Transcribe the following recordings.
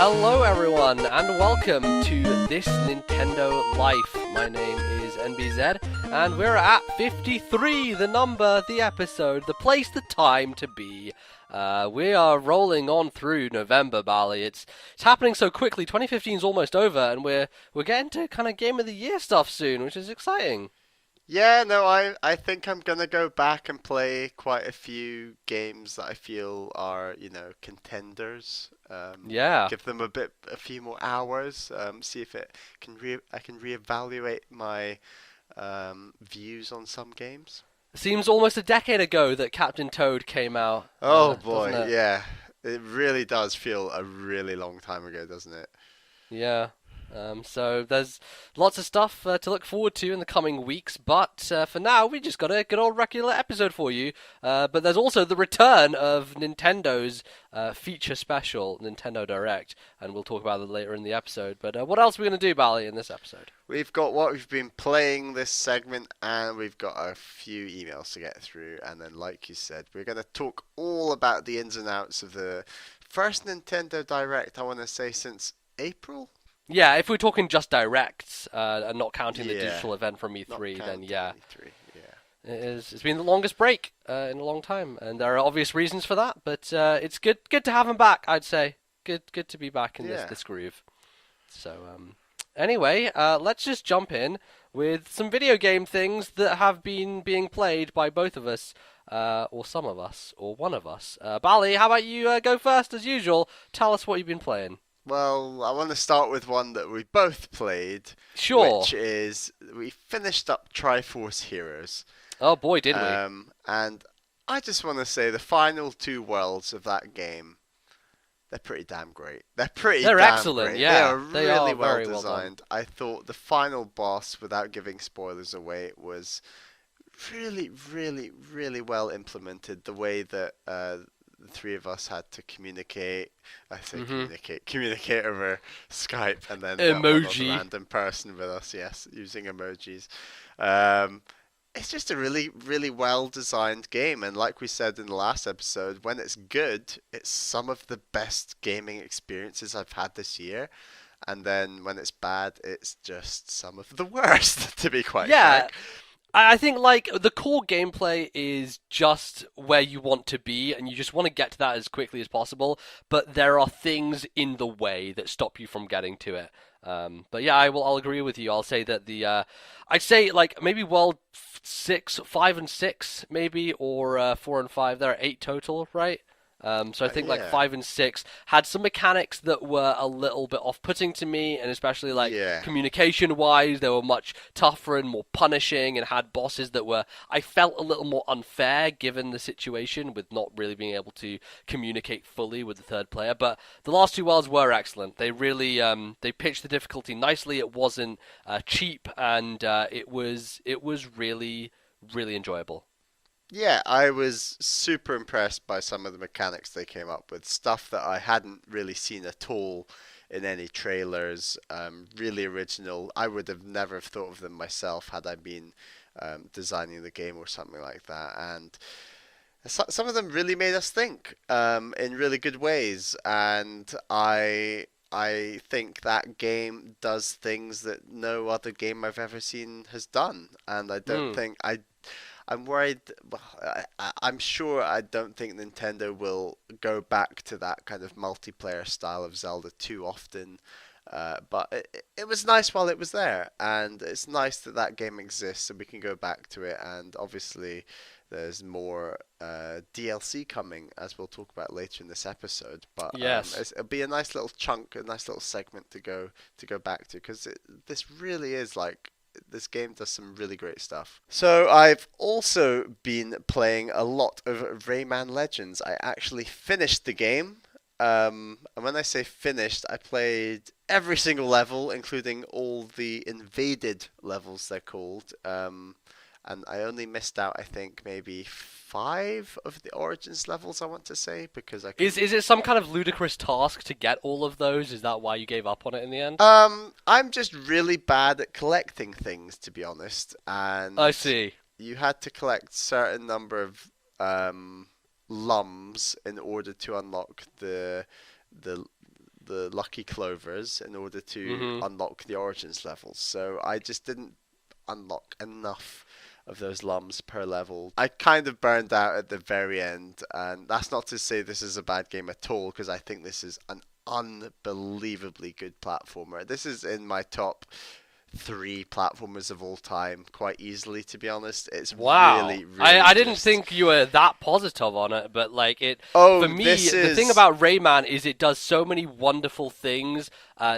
Hello everyone and welcome to This Nintendo Life. My name is NBZ and we're at 53, the number, the episode, the place, the time to be. We are rolling on through November, Bally. It's happening so quickly. 2015 is almost over and we're getting to kind of Game of the Year stuff soon, which is exciting. Yeah, no, I think I'm gonna go back and play quite a few games that I feel are, contenders. Yeah. Give them a few more hours. See if I can reevaluate my views on some games. Seems almost a decade ago that Captain Toad came out, Oh doesn't boy, it? yeah, it really does feel a really long time ago, doesn't it? Yeah. So there's lots of stuff to look forward to in the coming weeks, but for now we just got a good old regular episode for you. But there's also the return of Nintendo's feature special, Nintendo Direct, and we'll talk about it later in the episode. But what else are we going to do, Bally, in this episode? We've got what we've been playing this segment, and we've got a few emails to get through. And then, like you said, we're going to talk all about the ins and outs of the first Nintendo Direct, I want to say, since April? Yeah, if we're talking just directs and not counting the Yeah, digital event from not E3, then counting yeah. E3, yeah. It's been the longest break in a long time, and there are obvious reasons for that. But it's good to have him back. I'd say good to be back in Yeah. this groove. So anyway, let's just jump in with some video game things that have been being played by both of us, or some of us, or one of us. Bally, how about you go first as usual? Tell us what you've been playing. Well, I want to start with one that we both played, Sure. which is we finished up Triforce Heroes. Oh boy, did we? And I just want to say the final two worlds of that game, they're pretty damn great. They're They're damn excellent, great. yeah. They are They really are well very well done. designed. I thought the final boss, without giving spoilers away, was really, really, really well implemented. The way that the three of us had to communicate. I say communicate over Skype, and then Emoji. a random person with us. Yes, using emojis. Um, it's just a really, really well designed game, and like we said in the last episode, when it's good, it's some of the best gaming experiences I've had this year. And then when it's bad, it's just some of the worst, to be quite Yeah, frank. I think like the core gameplay is just where you want to be, and you just want to get to that as quickly as possible. But there are things in the way that stop you from getting to it. But yeah, I'll agree with you. I'll say that I'd say like maybe World 5 and 6 maybe, or 4 and 5. There are 8 total, right? So I think like Yeah. 5 and 6 had some mechanics that were a little bit off-putting to me, and especially like Yeah. communication-wise, they were much tougher and more punishing, and had bosses that were, I felt, a little more unfair given the situation with not really being able to communicate fully with the third player. But the last two worlds were excellent. They really they pitched the difficulty nicely. It wasn't cheap, and it was really really enjoyable. Yeah, I was super impressed by some of the mechanics they came up with. Stuff that I hadn't really seen at all in any trailers. Really original. I would have never have thought of them myself had I been designing the game or something like that. And some of them really made us think in really good ways. And I think that game does things that no other game I've ever seen has done. And I don't Hmm. think I'm worried. Well, I'm sure I don't think Nintendo will go back to that kind of multiplayer style of Zelda too often. But it was nice while it was there, and it's nice that that game exists and we can go back to it. And obviously, there's more DLC coming, as we'll talk about later in this episode. But Yes. it'll be a nice little chunk, a nice little segment to go back to, because this really is like this game does some really great stuff. So I've also been playing a lot of Rayman Legends. I actually finished the game. And when I say finished, I played every single level, including all the invaded levels they're called. And I only missed out, I think, maybe 5 of the Origins levels, I want to say, because I Is it some kind of ludicrous task to get all of those? Is that why you gave up on it in the end? I'm just really bad at collecting things, to be honest. And I see. you had to collect certain number of lums in order to unlock the the lucky clovers in order to Hmm. unlock the Origins levels. So I just didn't unlock enough of those lums per level. I kind of burned out at the very end, and that's not to say this is a bad game at all, because I think this is an unbelievably good platformer. This is in my top three platformers of all time, quite easily, to be honest. It's Wow. really, really I didn't just. think you were that positive on it, but like it for Oh, me, this the thing is. about Rayman is it does so many wonderful things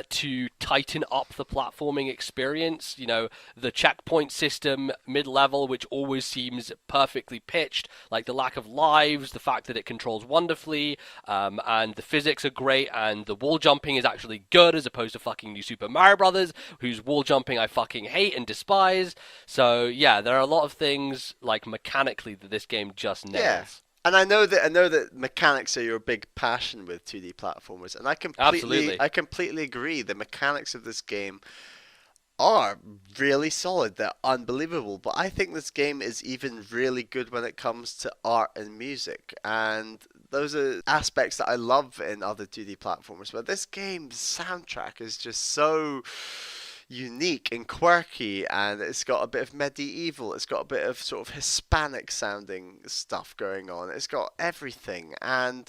to tighten up the platforming experience. You know, the checkpoint system mid-level, which always seems perfectly pitched, like the lack of lives, the fact that it controls wonderfully, and the physics are great, and the wall jumping is actually good as opposed to fucking New Super Mario Brothers, whose wall jumping I fucking hate and despise. So yeah, there are a lot of things like mechanically that this game just Yeah. nails. And I know that mechanics are your big passion with 2D platformers, and Absolutely. I completely agree. The mechanics of this game are really solid. They're unbelievable. But I think this game is even really good when it comes to art and music. And those are aspects that I love in other 2D platformers. But this game's soundtrack is just so unique and quirky, and it's got a bit of medieval, it's got a bit of sort of Hispanic sounding stuff going on. It's got everything. And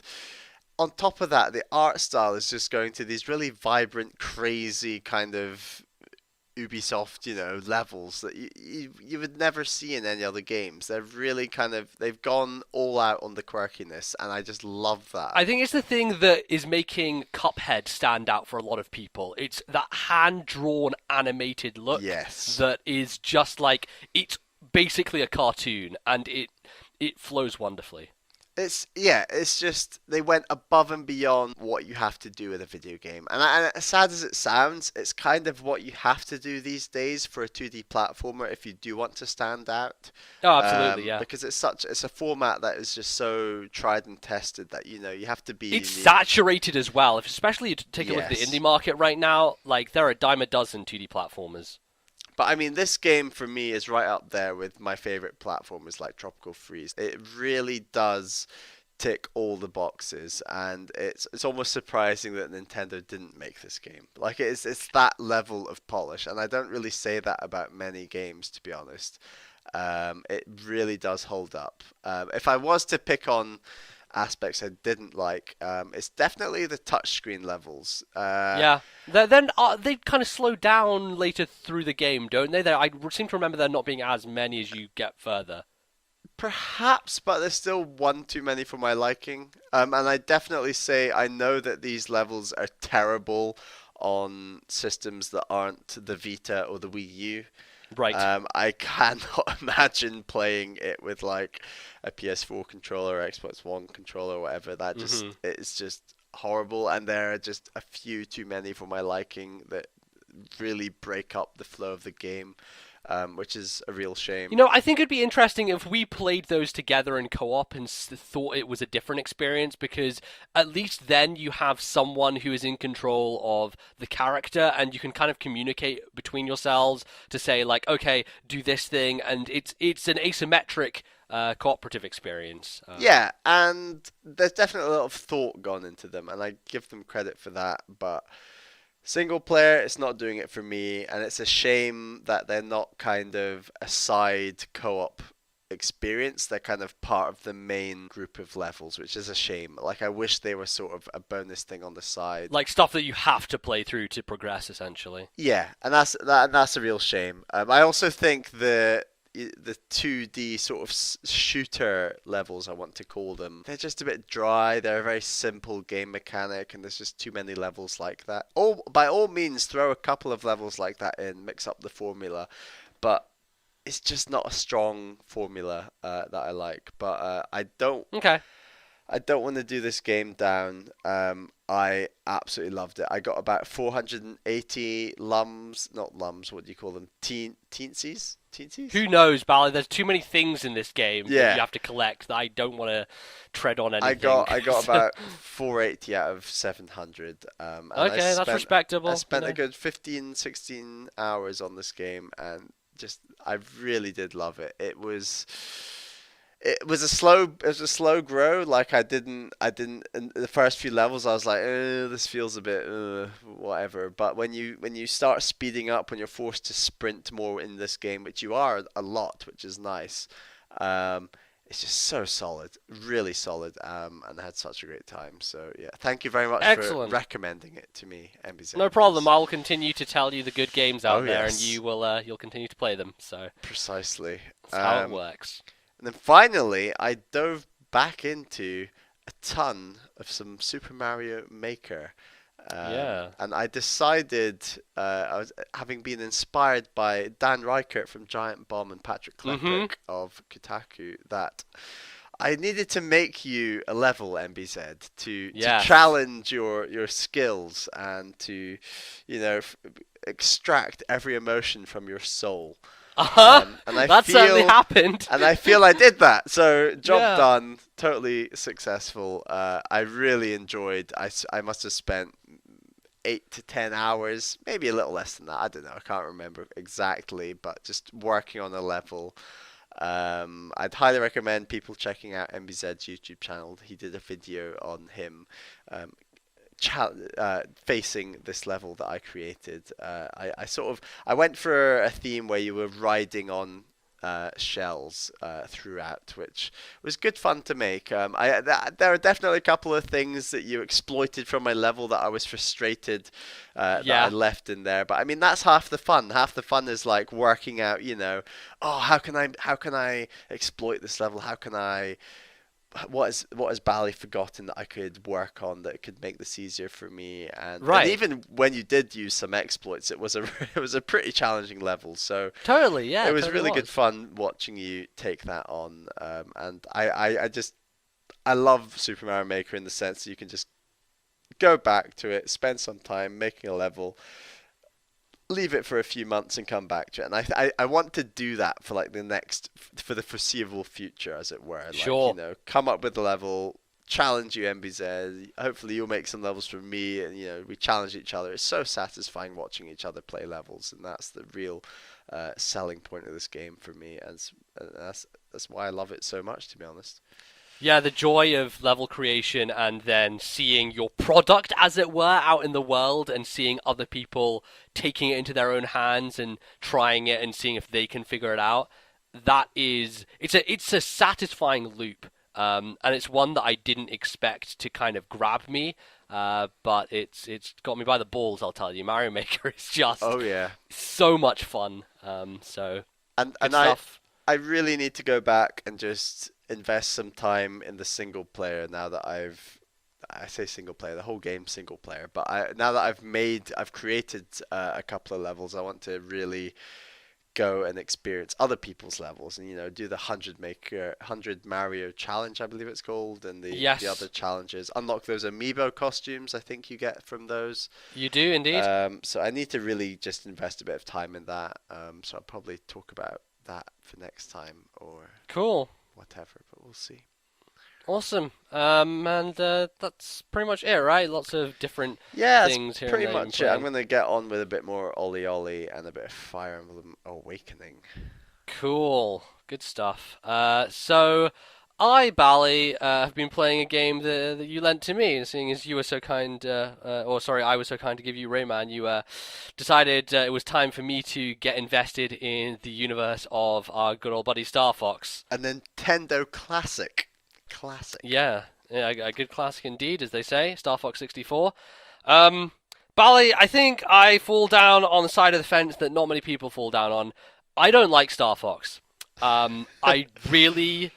on top of that, the art style is just going to these really vibrant, crazy kind of Ubisoft, levels that you would never see in any other games. They're really they've gone all out on the quirkiness, and I just love that. I think it's the thing that is making Cuphead stand out for a lot of people. It's that hand-drawn animated look Yes. that is just like it's basically a cartoon and it flows wonderfully. It's just they went above and beyond what you have to do in a video game. And as sad as it sounds, it's kind of what you have to do these days for a 2D platformer if you do want to stand out. Oh, absolutely, yeah. Because it's a format that is just so tried and tested that you have to be It's unique. saturated as well. If especially you take a look at the Yes. indie market right now, like there are a dime a dozen 2D platformers. But I mean, this game for me is right up there with my favorite platformers like Tropical Freeze. It really does tick all the boxes, and it's almost surprising that Nintendo didn't make this game. Like it's that level of polish, and I don't really say that about many games, to be honest. It really does hold up. If I was to pick on aspects I didn't like, it's definitely the touchscreen levels. Yeah. Then they kind of slow down later through the game, don't they? I seem to remember there not being as many as you get further. Perhaps, but there's still one too many for my liking. And I definitely say I know that these levels are terrible on systems that aren't the Vita or the Wii U. Right. I cannot imagine playing it with like a PS4 controller, or Xbox One controller, or whatever. Hmm. It's just horrible, and there are just a few too many for my liking that really break up the flow of the game, which is a real shame. You know, I think it'd be interesting if we played those together in co-op and thought it was a different experience because at least then you have someone who is in control of the character and you can kind of communicate between yourselves to say like, okay, do this thing, and it's an asymmetric cooperative experience. Yeah, and there's definitely a lot of thought gone into them, and I give them credit for that, but single player, it's not doing it for me, and it's a shame that they're not kind of a side co-op experience. They're kind of part of the main group of levels, which is a shame. Like, I wish they were sort of a bonus thing on the side. Like stuff that you have to play through to progress, essentially. Yeah, and that's a real shame. I also think the 2D sort of shooter levels, I want to call them, they're just a bit dry. They're a very simple game mechanic, and there's just too many levels like that. By all means, throw a couple of levels like that in, mix up the formula, but it's just not a strong formula that I like. But Okay. I don't want to do this game down. I absolutely loved it. I got about 480 lums, not lums, what do you call them? Teensies? Teensies? Who knows, Bally? There's too many things in this game that Yeah. you have to collect that I don't want to tread on I anything. got I got about 480 out of 700. And Okay, that's I respectable. spent a good 15, 16 hours on this game, and just I really did love it. it was a slow grow. Like I didn't in the first few levels I was like, this feels a bit whatever. But when you start speeding up, when you're forced to sprint more in this game, which you are a lot, which is nice. Um, it's just so solid, really solid, and I had such a great time. So yeah, thank you very much for Excellent. recommending it to me, MBZ. No problem. I will continue to tell you the good games Oh out there, and yes, you'll continue to play them. So precisely. that's how it works. And then finally, I dove back into a ton of some Super Mario Maker. Yeah. And I decided, having been inspired by Dan Reichert from Giant Bomb and Patrick Mhm. Klepek of Kotaku, that I needed to make you a level, MBZ, to Yes. challenge your skills and to, you know, extract every emotion from your soul. Uh-huh. And I That certainly feel happened. and I feel I did that. So job Yeah. done, totally successful. I really enjoyed. I must have spent 8 to 10 hours, maybe a little less than that. I don't know. I can't remember exactly, but just working on a level. I'd highly recommend people checking out MBZ's YouTube channel. He did a video on him um, facing this level that I created. I sort of I went for a theme where you were riding on shells throughout, which was good fun to make. There are definitely a couple of things that you exploited from my level that I was frustrated that I Yeah. left in there. But I mean, that's half the fun. Half the fun is like working out, oh, how can I exploit this level? How can I what has Bally forgotten that I could work on that could make this easier for me? And Right. even when you did use some exploits, it was a it was a pretty challenging level. So Totally. it Yeah. was Totally really good was. fun watching you take that on. And I just I love Super Mario Maker in the sense that you can just go back to it, spend some time making a level, leave it for a few months and come back to it. And I want to do that for like for the foreseeable future, as it were. Like, Sure. come up with a level, challenge you, MBZ. Hopefully, you'll make some levels for me, and we challenge each other. It's so satisfying watching each other play levels, and that's the real selling point of this game for me. And that's why I love it so much, to be honest. Yeah, the joy of level creation and then seeing your product, as it were, out in the world and seeing other people taking it into their own hands and trying it and seeing if they can figure it out. It's a satisfying loop, and it's one that I didn't expect to kind of grab me. But it's got me by the balls, I'll tell you. Mario Maker is just Oh yeah, so much fun. So and good and I stuff. I really need to go back and just invest some time in the single player now that I say single player, the whole game single player. But now that I've created a couple of levels, I want to really go and experience other people's levels and do the 100 Mario challenge, I believe it's called, and the other Yes, challenges. Unlock those amiibo costumes I think you get from those. you do indeed. So I need to really just invest a bit of time in that. So I'll probably talk about that for next time or Cool. whatever, but we'll see. Awesome. And that's pretty much it, right? Lots of different Yeah, that's things here and pretty there you've been much it. I'm playing. gonna get on with a bit more Ollie Ollie and a bit of Fire Emblem Awakening. Cool. Good stuff. So I, Bally, have been playing a game that you lent to me, and seeing as you were so kind, or sorry, I was so kind to give you Rayman, you decided it was time for me to get invested in the universe of our good old buddy Star Fox. A Nintendo classic. Classic. Yeah, yeah, a good classic indeed, as they say, Star Fox 64. Um, Bally, I think I fall down on the side of the fence that not many people fall down on. I don't like Star Fox. I really,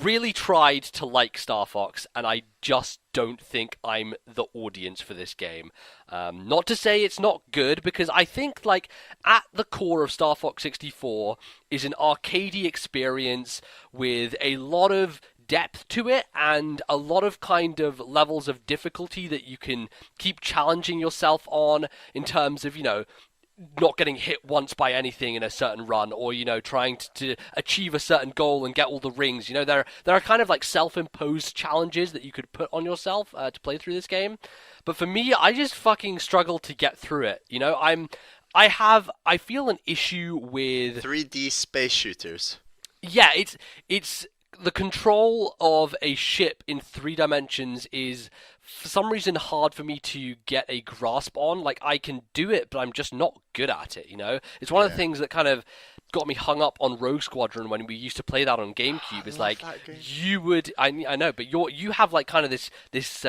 really tried to like Star Fox, and I just don't think I'm the audience for this game. Not to say it's not good, because I think, like, at the core of Star Fox 64 is an arcadey experience with a lot of depth to it and a lot of kind of levels of difficulty that you can keep challenging yourself on in terms of, not getting hit once by anything in a certain run, or trying to achieve a certain goal and get all the rings. There are kind of like self-imposed challenges that you could put on yourself to play through this game. But for me, I just fucking struggle to get through it. I feel an issue with 3D space shooters. yeah, it's the control of a ship in 3 dimensions is for some reason hard for me to get a grasp on. Like, I can do it, but I'm just not good at it, you know? It's one of the Yeah. things that kind of got me hung up on Rogue Squadron when we used to play that on GameCube. I Is love like, that game. you would, I know, but you have like kind of this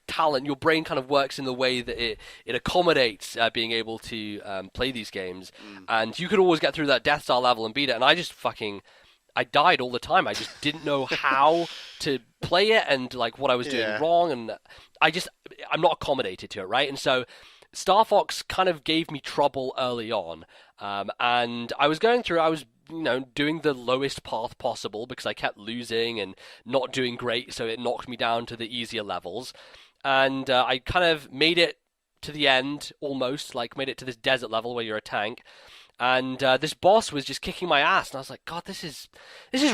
talent. Your brain kind of works in the way that it accommodates being able to play these games, Mm. and you could always get through that Death Star level and beat it, and I died all the time. I just didn't know how to play it and like what I was doing Yeah. wrong, and I'm not accommodated to it, right? And so Star Fox kind of gave me trouble early on, and I was doing the lowest path possible because I kept losing and not doing great, so it knocked me down to the easier levels, and I kind of made it to the end almost, like made it to this desert level where you're a tank. And this boss was just kicking my ass, and I was like, God, this is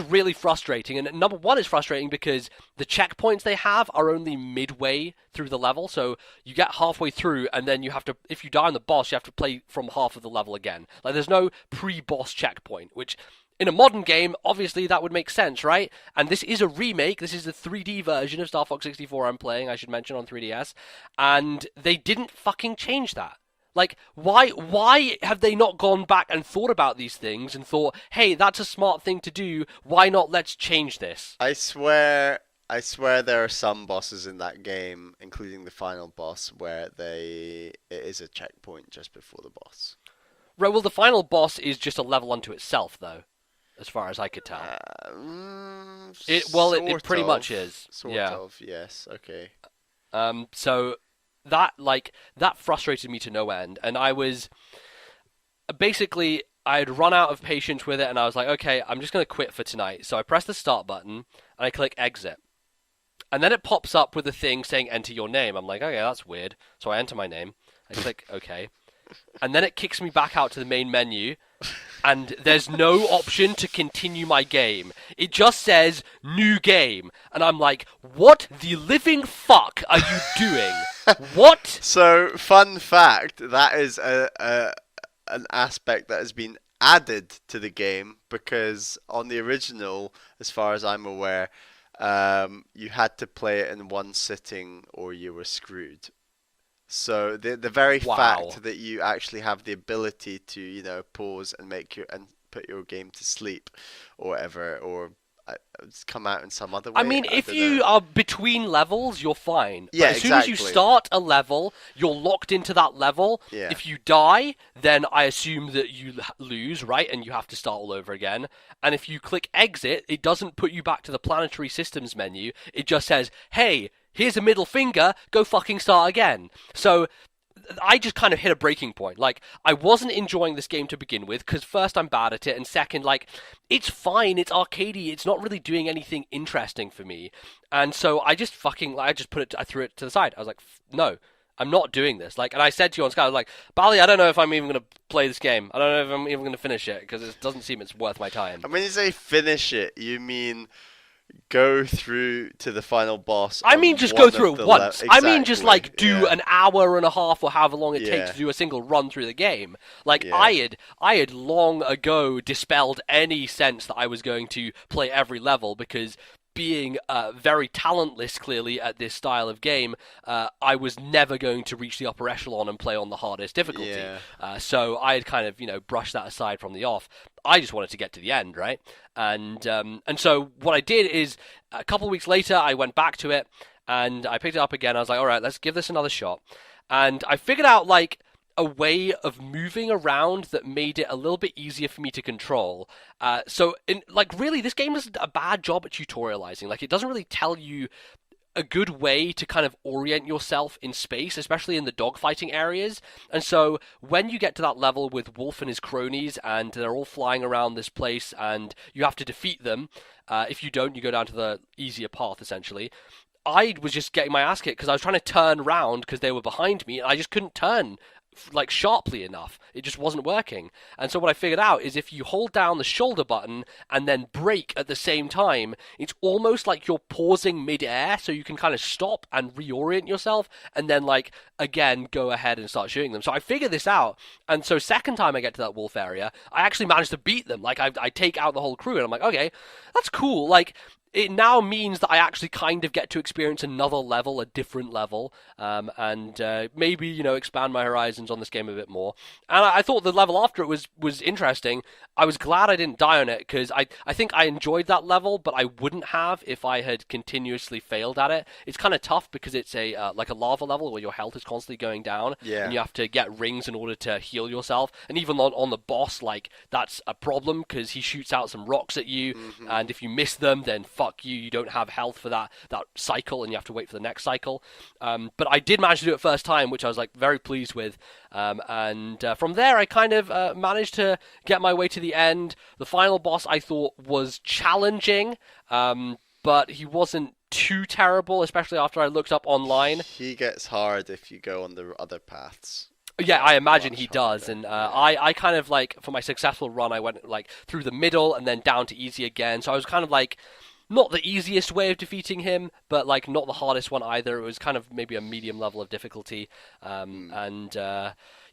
really frustrating. And number one, it's frustrating because the checkpoints they have are only midway through the level, so you get halfway through, and then you have to, if you die on the boss, you have to play from half of the level again. Like, there's no pre-boss checkpoint, which in a modern game, obviously that would make sense, right? And this is a remake. This is the 3D version of Star Fox 64 I'm playing, I should mention, on 3DS, and they didn't fucking change that. Like, why have they not gone back and thought about these things and thought, hey, that's a smart thing to do, why not let's change this? I swear there are some bosses in that game, including the final boss, where it is a checkpoint just before the boss. Right, well, the final boss is just a level unto itself, though, as far as I could tell. It Sort pretty of. much is. Sort Yeah. of, yes, okay. So that frustrated me to no end, and I was basically I had run out of patience with it, and I was like, okay, I'm just gonna quit for tonight. So I press the start button and I click exit, and then it pops up with a thing saying enter your name. I'm like, okay, that's weird. So I enter my name. I click okay, and then it kicks me back out to the main menu, and there's no option to continue my game. It just says new game, and I'm like, what the living fuck are you doing? What? So, fun fact, that is an aspect that has been added to the game because on the original, as far as I'm aware, you had to play it in one sitting or you were screwed. So the very Wow. fact that you actually have the ability to, pause and put your game to sleep or whatever, or it's come out in some other way. I mean, if don't you know. are between levels, you're fine. Yeah, But as soon as you exactly. start a level, you're locked into that level. Yeah. If you die, then I assume that you lose, right? And you have to start all over again. And if you click exit, it doesn't put you back to the planetary systems menu. It just says, hey, here's a middle finger, go fucking start again. So I just kind of hit a breaking point. Like, I wasn't enjoying this game to begin with, because first, I'm bad at it, and second, like, it's fine, it's arcadey, it's not really doing anything interesting for me. And so I just I threw it to the side. I was like, no, I'm not doing this. Like, and I said to you on Skype, I was like, Bally, I don't know if I'm even going to play this game. I don't know if I'm even going to finish it, because it doesn't seem it's worth my time. And when you say finish it, you mean go through to the final boss. I on mean, just one go of through it the once. I mean, just Exactly, like do yeah. an hour and a half or however long it Yeah. takes to do a single run through the game. Like Yeah. I had long ago dispelled any sense that I was going to play every level because being very talentless, clearly, at this style of game, I was never going to reach the upper echelon and play on the hardest difficulty. Yeah. So I had kind of, brushed that aside from the off. I just wanted to get to the end, right? And so what I did is, a couple of weeks later, I went back to it, and I picked it up again. I was like, all right, let's give this another shot. And I figured out, like, a way of moving around that made it a little bit easier for me to control. Really, this game does a bad job at tutorializing. Like, it doesn't really tell you a good way to kind of orient yourself in space, especially in the dogfighting areas. And so when you get to that level with Wolf and his cronies, and they're all flying around this place, and you have to defeat them, if you don't, you go down to the easier path, essentially. I was just getting my ass kicked because I was trying to turn around because they were behind me, and I just couldn't turn like sharply enough. It just wasn't working. And so what I figured out is if you hold down the shoulder button and then brake at the same time, it's almost like you're pausing mid-air, so you can kind of stop and reorient yourself, and then like again go ahead and start shooting them. So I figured this out, and so second time I get to that wolf area, I actually managed to beat them. Like I take out the whole crew, and I'm like, okay, that's cool. Like, it now means that I actually kind of get to experience another level, a different level, and maybe expand my horizons on this game a bit more. And I thought the level after it was interesting. I was glad I didn't die on it because I think I enjoyed that level, but I wouldn't have if I had continuously failed at it. It's kind of tough because it's a like a lava level where your health is constantly going down, and Yeah. you have to get rings in order to heal yourself. And even on the boss, like that's a problem because he shoots out some rocks at you, Hmm. and if you miss them, then fuck you. You don't have health for that cycle, and you have to wait for the next cycle. But I did manage to do it first time, which I was like very pleased with. And from there, I kind of managed to get my way to the end. The final boss I thought was challenging, but he wasn't too terrible, especially after I looked up online. He gets hard if you go on the other paths. Yeah, I imagine he Much does, harder. and Yeah. I kind of like for my successful run, I went like through the middle and then down to easy again. So I was kind of like not the easiest way of defeating him, but like not the hardest one either. It was kind of maybe a medium level of difficulty, Mm. and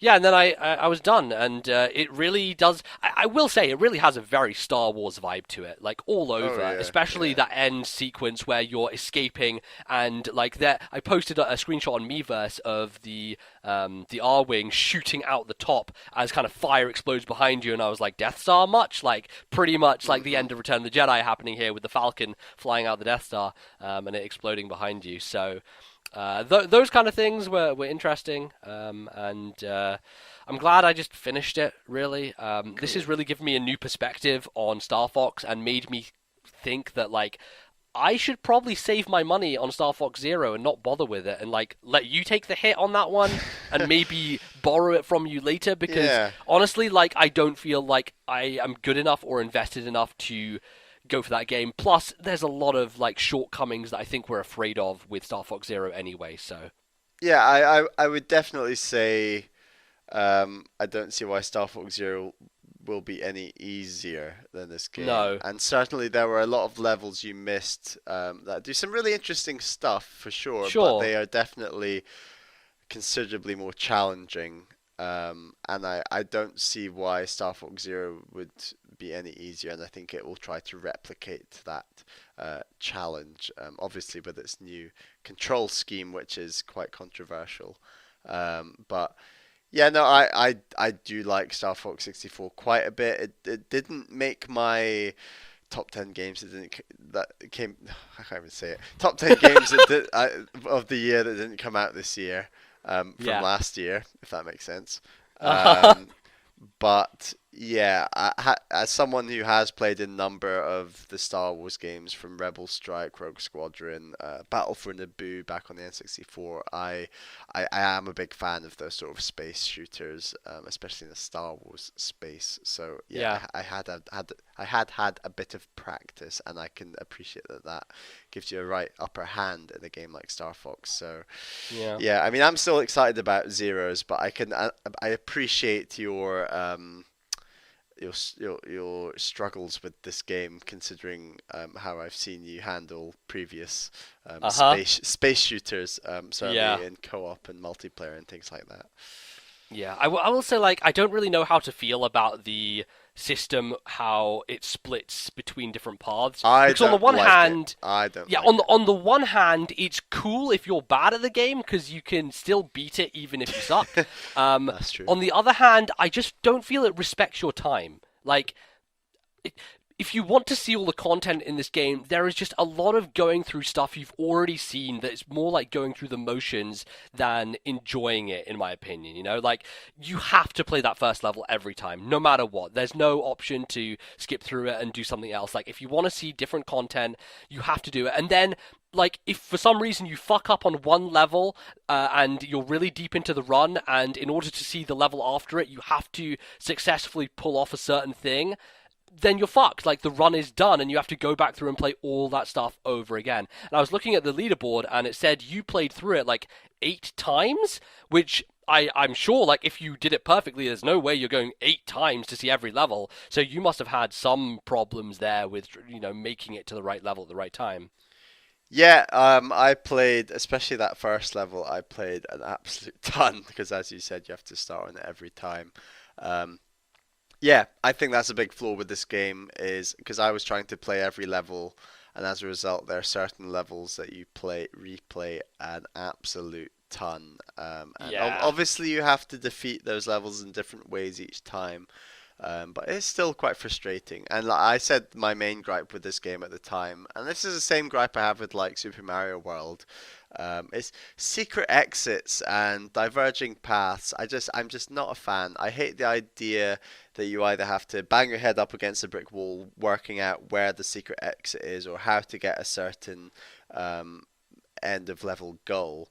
yeah, and then I was done, and it really does. I will say it really has a very Star Wars vibe to it, like all Oh over, yeah, especially yeah. that end sequence where you're escaping and like there. I posted a screenshot on Miiverse of the R-wing shooting out the top as kind of fire explodes behind you, and I was like, Death Star much? Like pretty much like the Hmm. end of Return of the Jedi happening here with the Falcon flying out the Death Star and it exploding behind you. So those kind of things were interesting, and I'm glad I just finished it. Really, this has Cool. really given me a new perspective on Star Fox and made me think that like I should probably save my money on Star Fox Zero and not bother with it, and like let you take the hit on that one, and maybe borrow it from you later. Because Yeah. honestly, like I don't feel like I am good enough or invested enough to go for that game. Plus, there's a lot of like shortcomings that I think we're afraid of with Star Fox Zero anyway. So Yeah, I would definitely say I don't see why Star Fox Zero will be any easier than this game. no, And certainly there were a lot of levels you missed that do some really interesting stuff for sure, but sure, they are definitely considerably more challenging. And I don't see why Star Fox Zero would be any easier, and I think it will try to replicate that challenge, obviously with its new control scheme, which is quite controversial. But yeah, no, I do like Star Fox 64 quite a bit. It didn't make my top 10 games that didn't that came I can't even say it. Top 10 games that of the year that didn't come out this year from yeah. last year, if that makes sense. Uh-huh. Um, but yeah, as someone who has played a number of the Star Wars games from Rebel Strike, Rogue Squadron, Battle for Naboo back on the N64, I am a big fan of those sort of space shooters, especially in the Star Wars space. So Yeah. yeah, I had a bit of practice, and I can appreciate that gives you a right upper hand in a game like Star Fox. So Yeah. yeah, I mean, I'm still excited about Zeros, but I appreciate your struggles with this game, considering how I've seen you handle previous Uh-huh. space shooters, Yeah. certainly in co-op and multiplayer and things like that. Yeah, I will say, like, I don't really know how to feel about the system, how it splits between different paths. I Because on the don't one like it. hand, I don't yeah, like it. on the one hand, it's cool if you're bad at the game because you can still beat it even if you suck. That's true. On the other hand, I just don't feel it respects your time. Like, it, if you want to see all the content in this game, there is just a lot of going through stuff you've already seen that is more like going through the motions than enjoying it, in my opinion. Like you have to play that first level every time, no matter what. There's no option to skip through it and do something else. Like if you want to see different content, you have to do it. And then like if for some reason you fuck up on one level and you're really deep into the run, and in order to see the level after it you have to successfully pull off a certain thing, then you're fucked. Like the run is done, and you have to go back through and play all that stuff over again. And I was looking at the leaderboard, and it said you played through it like 8 times, which I'm sure, like if you did it perfectly, there's no way you're going 8 times to see every level. So you must have had some problems there with making it to the right level at the right time. Yeah, I played, especially that first level, I played an absolute ton because, as you said, you have to start on it every time. Um, Yeah, I think that's a big flaw with this game is because I was trying to play every level and as a result, there are certain levels that you replay an absolute ton. And Yeah. obviously, you have to defeat those levels in different ways each time. But it's still quite frustrating. And like I said, my main gripe with this game at the time, and this is the same gripe I have with like Super Mario World, is secret exits and diverging paths. I'm just not a fan. I hate the idea that you either have to bang your head up against a brick wall, working out where the secret exit is or how to get a certain um, end of level goal.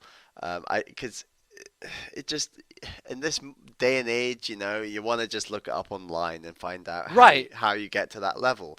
Because it just in this day and age, you want to just look it up online and find out Right. how you get to that level.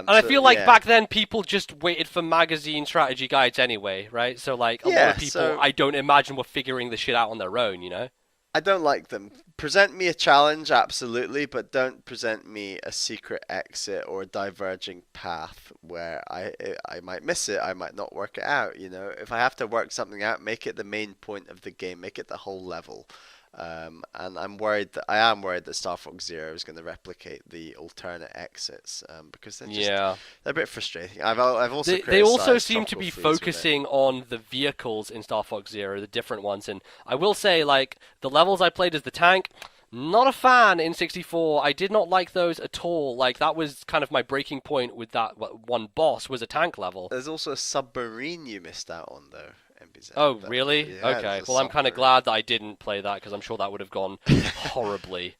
And I So feel like yeah, back then people just waited for magazine strategy guides anyway, right? So like a lot of yeah. people So I don't imagine were figuring this shit out on their own, you know? I don't like them. Present me a challenge, absolutely, but don't present me a secret exit or a diverging path where I might miss it, I might not work it out. If I have to work something out, make it the main point of the game, make it the whole level. And I am worried that Star Fox Zero is going to replicate the alternate exits because Yeah. they're a bit frustrating. I've also They also criticized seem to Tropical be Freeze with it. focusing on the vehicles in Star Fox Zero, the different ones, and I will say, like, the levels I played as the tank, not a fan in 64. I did not like those at all. Like, that was kind of my breaking point with that one boss was a tank level. There's also a submarine you missed out on though, MBZ. Oh, That really? Yeah, there's Okay. a Well, I'm kind of submarine. glad that I didn't play that because I'm sure that would have gone horribly.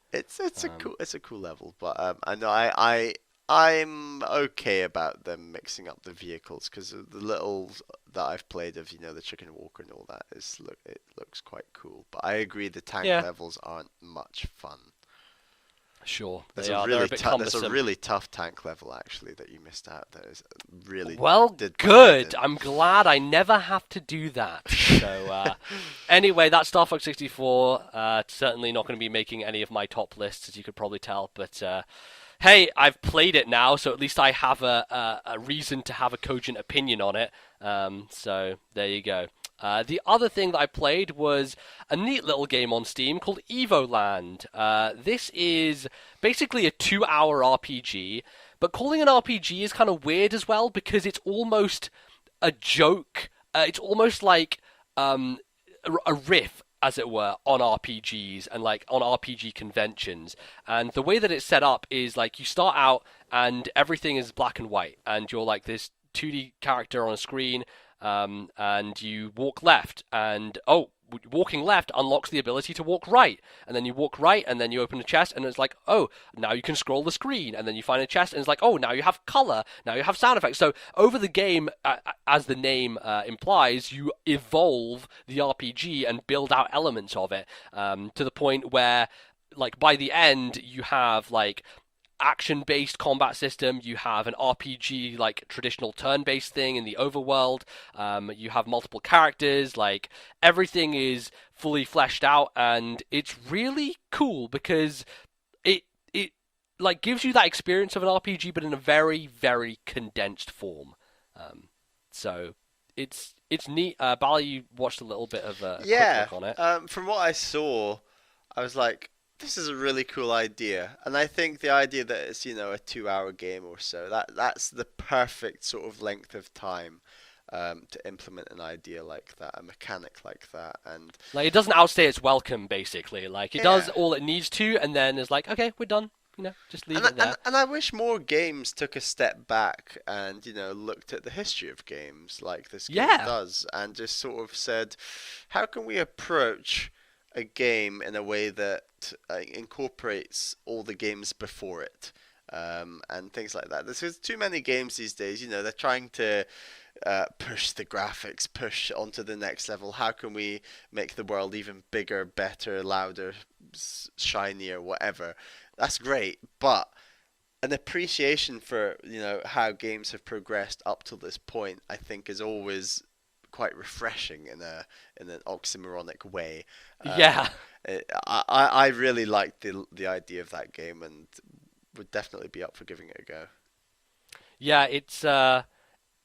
Um, It's a cool level, but I know I'm okay about them mixing up the vehicles because the little that I've played of the chicken walker and all that it looks quite cool. But I agree the tank yeah, levels aren't much fun. sure. There's They a are. They're a really bit tough there's a cumbersome. really tough tank level actually that you missed out. That is really Well, did my head good. in. I'm glad I never have to do that. So, anyway, that's Star Fox 64. Certainly not going to be making any of my top lists, as you could probably tell. But hey, I've played it now, so at least I have a reason to have a cogent opinion on it. So there you go. The other thing that I played was a neat little game on Steam called Evoland. This is basically a 2-hour RPG, but calling an RPG is kind of weird as well because it's almost a joke. It's almost like a riff, as it were, on RPGs and like on RPG conventions. And the way that it's set up is like you start out and everything is black and white, and you're like this 2D character on a screen, and you walk left, and walking left unlocks the ability to walk right, and then you walk right, and then you open a chest, and it's like, oh, now you can scroll the screen, and then you find a chest, and it's like, oh, now you have color, now you have sound effects. So over the game, as the name implies, you evolve the RPG and build out elements of it, to the point where, like, by the end, you have like action-based combat system. You have an RPG like traditional turn-based thing in the overworld. You have multiple characters. Like everything is fully fleshed out, and it's really cool because it like gives you that experience of an RPG, but in a very very condensed form. Um, so it's neat. Bally, you watched a little bit of a quick Yeah, look on it. from what I saw, I was like, this is a really cool idea. And I think the idea that it's, a 2 hour game or so, that's the perfect sort of length of time to implement an idea like that, a mechanic like that. And Like it doesn't outstay its welcome, basically. Like it does yeah. all it needs to, and then is like, okay, we're done. Just leave And, it there. and I wish more games took a step back and, looked at the history of games like this game Yeah, does and just sort of said, how can we approach a game in a way that incorporates all the games before it? And things like that. There's too many games these days, they're trying to push the graphics, push onto the next level. How can we make the world even bigger, better, louder, shinier, whatever? That's great, but an appreciation for how games have progressed up to this point, I think, is always quite refreshing in an oxymoronic way. Um, yeah, I really liked the idea of that game and would definitely be up for giving it a go. yeah.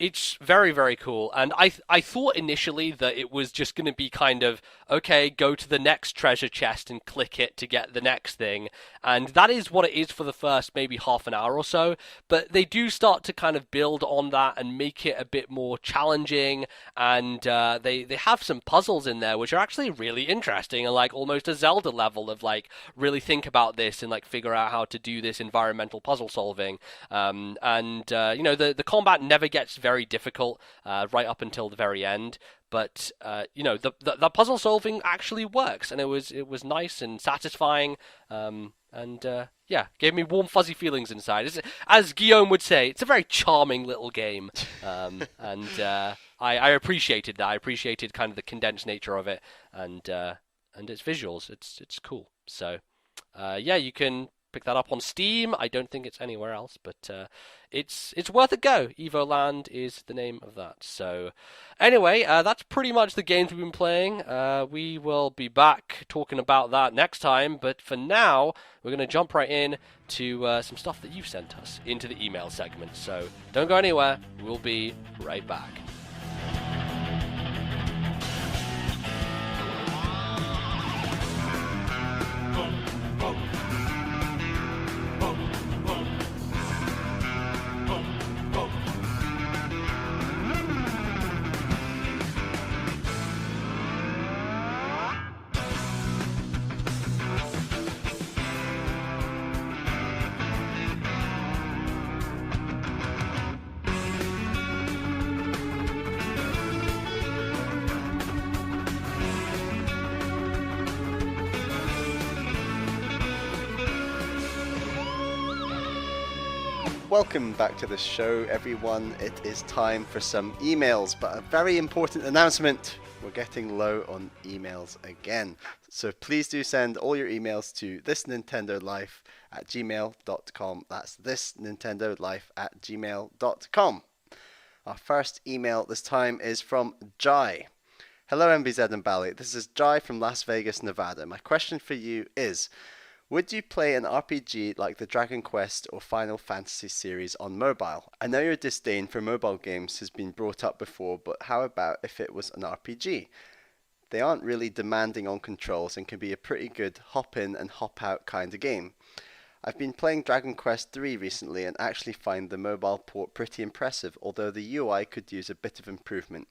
It's very, very cool. And I thought initially that it was just going to be kind of, okay, go to the next treasure chest and click it to get the next thing. And that is what it is for the first maybe half an hour or so. But they do start to kind of build on that and make it a bit more challenging. And they have some puzzles in there which are actually really interesting and like almost a Zelda level of like really think about this and like figure out how to do this environmental puzzle solving. The combat never gets very difficult right up until the very end. But the puzzle solving actually works, and it was nice and satisfying. Yeah, gave me warm fuzzy feelings inside. As Guillaume would say, it's a very charming little game, I appreciated that. I appreciated kind of the condensed nature of it, and its visuals. It's cool. So yeah, you can pick that up on Steam. I don't think it's anywhere else, but it's worth a go. Evoland is the name of that. So anyway, that's pretty much the games we've been playing. We will be back talking about that next time, but for now, we're going to jump right in to some stuff that you've sent us into the email segment. So don't go anywhere. We'll be right back. Welcome back to the show, everyone. It is time for some emails, but a very important announcement. We're getting low on emails again. So please do send all your emails to ThisNintendoLife@gmail.com. That's ThisNintendoLife@gmail.com. Our first email this time is from Jai. Hello, MBZ and Bally. This is Jai from Las Vegas, Nevada. My question for you is, would you play an RPG like the Dragon Quest or Final Fantasy series on mobile? I know your disdain for mobile games has been brought up before, but how about if it was an RPG? They aren't really demanding on controls and can be a pretty good hop in and hop out kind of game. I've been playing Dragon Quest 3 recently and actually find the mobile port pretty impressive, although the UI could use a bit of improvement.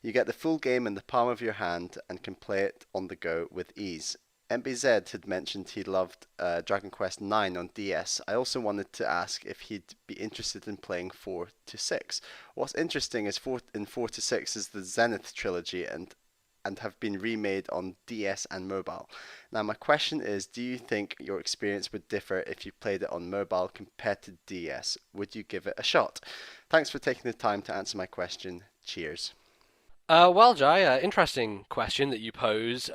You get the full game in the palm of your hand and can play it on the go with ease. MBZ had mentioned he loved Dragon Quest 9 on DS. I also wanted to ask if he'd be interested in playing 4 to 6. What's interesting is 4 to 6 is the Zenith trilogy and have been remade on DS and mobile. Now my question is, do you think your experience would differ if you played it on mobile compared to DS? Would you give it a shot? Thanks for taking the time to answer my question. Cheers. Well, Jai, interesting question that you pose.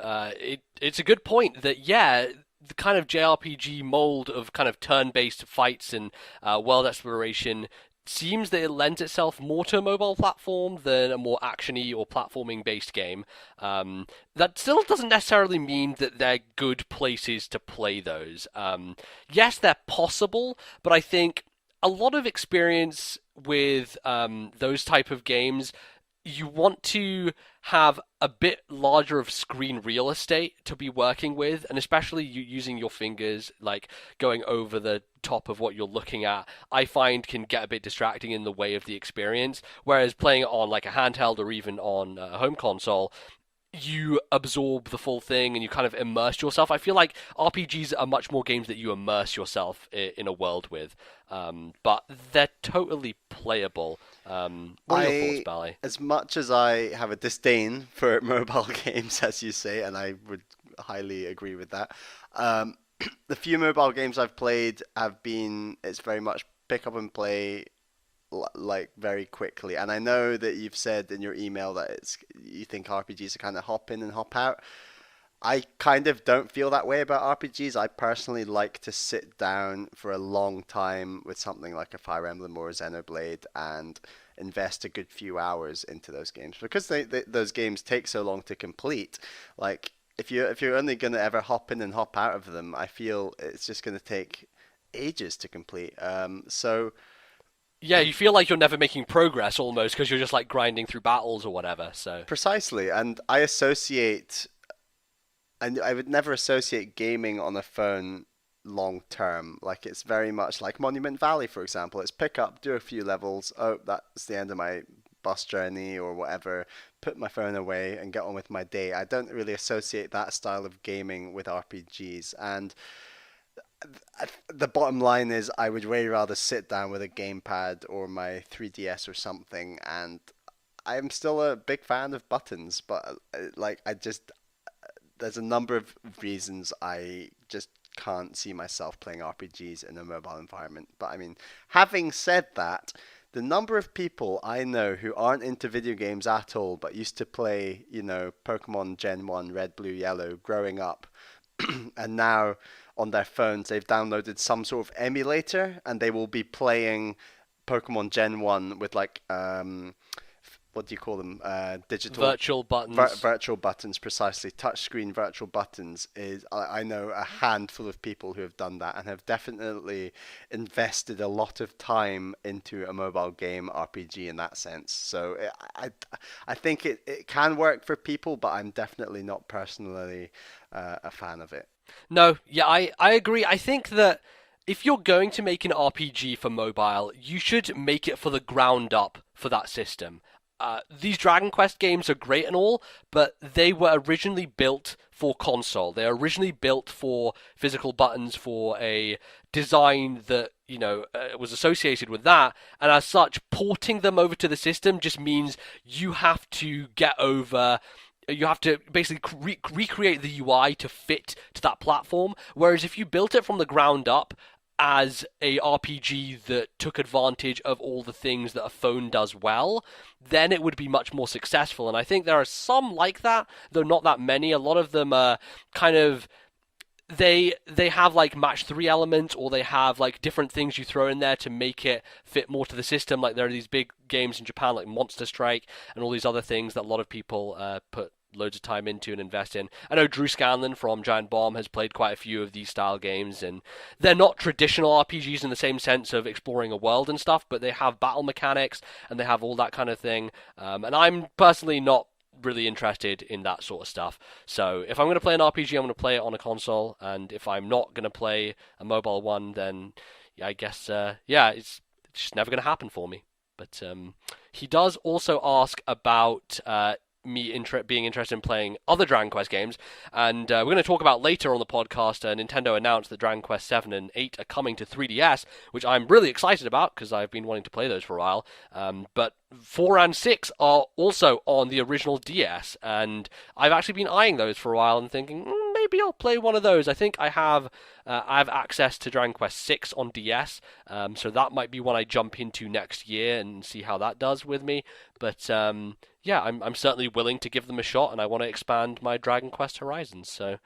It's a good point that, yeah, the kind of JRPG mold of kind of turn-based fights and world exploration seems that it lends itself more to a mobile platform than a more actiony or platforming-based game. That still doesn't necessarily mean that they're good places to play those. Yes, they're possible, but I think a lot of experience with those type of games, you want to have a bit larger of screen real estate to be working with, and especially you using your fingers, like going over the top of what you're looking at, I find can get a bit distracting in the way of the experience. Whereas playing it on like a handheld or even on a home console, you absorb the full thing and you kind of immerse yourself. I feel like RPGs are much more games that you immerse yourself in a world with, but they're totally playable. What are your thoughts, Bally? As much as I have a disdain for mobile games, as you say, and I would highly agree with that, the few mobile games I've played have been, it's very much pick up and play like very quickly. And I know that you've said in your email that you think RPGs are kind of hop in and hop out. I kind of don't feel that way about RPGs. I personally like to sit down for a long time with something like a Fire Emblem or a Xenoblade and invest a good few hours into those games because those games take so long to complete. Like if you're only going to ever hop in and hop out of them, I feel it's just going to take ages to complete. So Yeah, you feel like you're never making progress almost because you're just like grinding through battles or whatever. So Precisely, and I would never associate gaming on a phone long term. Like it's very much like Monument Valley, for example. It's pick up, do a few levels. Oh, that's the end of my bus journey or whatever. Put my phone away and get on with my day. I don't really associate that style of gaming with RPGs. And the bottom line is, I would way rather sit down with a gamepad or my 3DS or something. And I'm still a big fan of buttons, but like I just there's a number of reasons I just can't see myself playing RPGs in a mobile environment. But I mean, having said that, the number of people I know who aren't into video games at all, but used to play, Pokemon Gen 1, Red, Blue, Yellow, growing up, and now on their phones they've downloaded some sort of emulator and they will be playing Pokemon Gen 1 with like what do you call them? Digital virtual buttons. virtual buttons, precisely. Touchscreen virtual buttons is, I know a handful of people who have done that and have definitely invested a lot of time into a mobile game RPG in that sense. So I think it can work for people, but I'm definitely not personally a fan of it. No, yeah, I agree. I think that if you're going to make an RPG for mobile, you should make it for the ground up for that system. These Dragon Quest games are great and all, but they were originally built for console. They are originally built for physical buttons, for a design that, was associated with that. And as such, porting them over to the system just means you have to get over. You have to basically recreate the UI to fit to that platform. Whereas if you built it from the ground up as a RPG that took advantage of all the things that a phone does well, then it would be much more successful. And I think there are some like that, though not that many. A lot of them are kind of they have like match 3 elements, or they have like different things you throw in there to make it fit more to the system. Like there are these big games in Japan like Monster Strike and all these other things that a lot of people put loads of time into and invest in. I know Drew Scanlon from Giant Bomb has played quite a few of these style games, and they're not traditional RPGs in the same sense of exploring a world and stuff, but they have battle mechanics and they have all that kind of thing. And I'm personally not really interested in that sort of stuff. So if I'm going to play an RPG, I'm going to play it on a console, and if I'm not going to play a mobile one, then yeah, I guess it's just never going to happen for me. But he does also ask about being interested in playing other Dragon Quest games, and we're going to talk about later on the podcast. Nintendo announced that Dragon Quest 7 and 8 are coming to 3DS, which I'm really excited about because I've been wanting to play those for a while. But 4 and 6 are also on the original DS, and I've actually been eyeing those for a while and thinking, maybe I'll play one of those. I think I have access to Dragon Quest 6 on DS, so that might be one I jump into next year and see how that does with me. But yeah, I'm certainly willing to give them a shot, and I want to expand my Dragon Quest horizons. So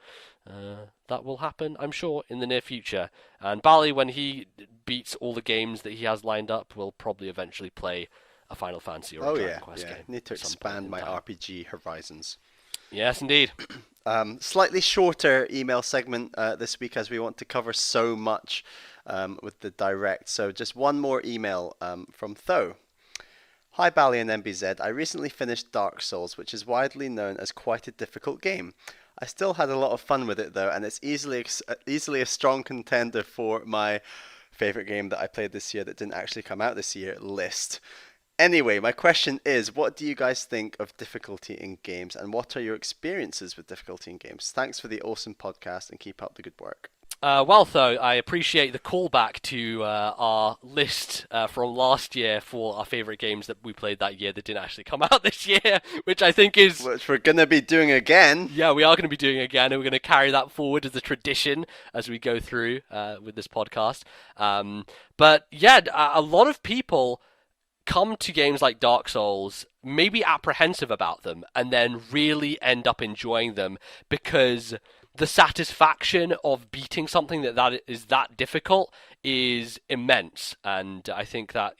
that will happen, I'm sure, in the near future. And Bali, when he beats all the games that he has lined up, will probably eventually play a Final Fantasy or a Dragon Quest game. Need to expand my RPG horizons. Yes, indeed. Slightly shorter email segment this week, as we want to cover so much with the direct. So just one more email from Tho. Hi Bally and MBZ, I recently finished Dark Souls, which is widely known as quite a difficult game. I still had a lot of fun with it though, and it's easily a strong contender for my favourite game that I played this year that didn't actually come out this year list. Anyway, my question is, what do you guys think of difficulty in games, and what are your experiences with difficulty in games? Thanks for the awesome podcast, and keep up the good work. Well, though, I appreciate the callback to our list from last year for our favourite games that we played that year that didn't actually come out this year, which I think is... Which we're going to be doing again. Yeah, we are going to be doing again, and we're going to carry that forward as a tradition as we go through with this podcast. But yeah, a lot of people come to games like Dark Souls maybe apprehensive about them, and then really end up enjoying them because the satisfaction of beating something that is that difficult is immense, and I think that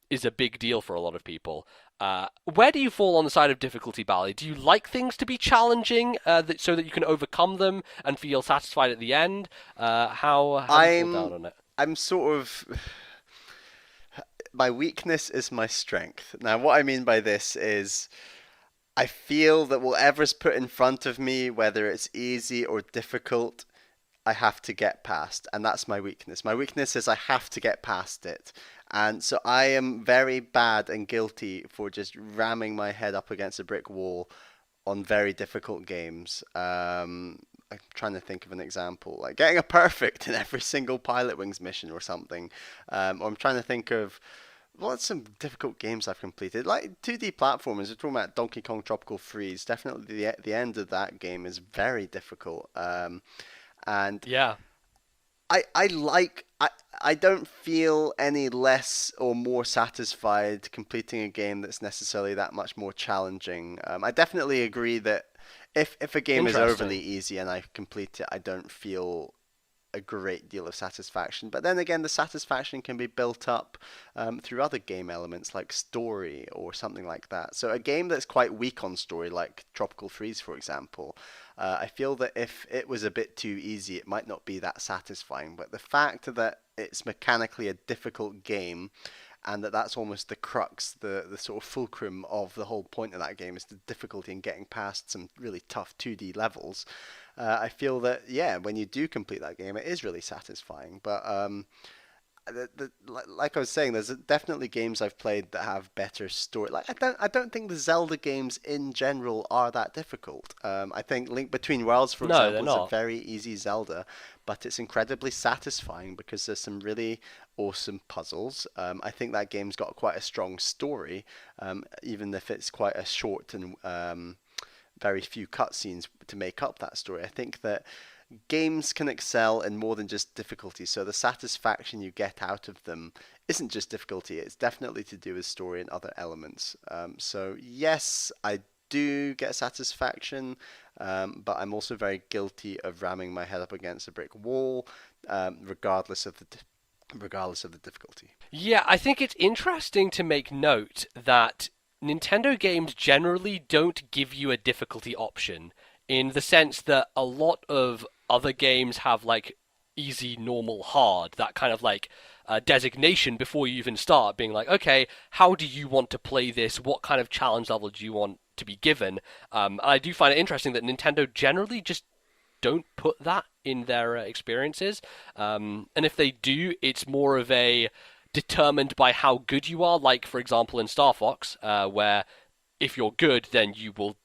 is a big deal for a lot of people. Where do you fall on the side of difficulty, Bally? Do you like things to be challenging so that you can overcome them and feel satisfied at the end? How do you fall down on it? I'm sort of... my weakness is my strength. Now, what I mean by this is I feel that whatever's put in front of me, whether it's easy or difficult, I have to get past, and that's my weakness. My weakness is I have to get past it. And so I am very bad and guilty for just ramming my head up against a brick wall on very difficult games. I'm trying to think of an example, like getting a perfect in every single Pilot Wings mission or something. Or I'm trying to think of what's some difficult games I've completed, like 2D platformers. We're talking about Donkey Kong Tropical Freeze. Definitely, the end of that game is very difficult. And Yeah. I don't feel any less or more satisfied completing a game that's necessarily that much more challenging. I definitely agree that if a game is overly Interesting. easy and I complete it, I don't feel a great deal of satisfaction. But then again, the satisfaction can be built up through other game elements like story or something like that. So a game that's quite weak on story, like Tropical Freeze, for example, I feel that if it was a bit too easy, it might not be that satisfying. But the fact that it's mechanically a difficult game and that's almost the crux, the sort of fulcrum of the whole point of that game is the difficulty in getting past some really tough 2D levels. I feel that yeah, when you do complete that game, it is really satisfying. But like I was saying, there's definitely games I've played that have better story. Like I don't think the Zelda games in general are that difficult. I think Link Between Worlds, for No, they're example, is a not. very easy Zelda, but it's incredibly satisfying because there's some really awesome puzzles. I think that game's got quite a strong story, even if it's quite a short and very few cutscenes to make up that story. I think that games can excel in more than just difficulty. So the satisfaction you get out of them isn't just difficulty, it's definitely to do with story and other elements. So, yes, I do get satisfaction, but I'm also very guilty of ramming my head up against a brick wall, regardless of regardless of the difficulty. Yeah, I think it's interesting to make note that Nintendo games generally don't give you a difficulty option in the sense that a lot of other games have like easy, normal, hard, that kind of like designation before you even start, being like, okay, how do you want to play this? What kind of challenge level do you want to be given? I do find it interesting that Nintendo generally just don't put that in their experiences. And if they do, it's more of a determined by how good you are. Like, for example, in Star Fox, where if you're good, then you will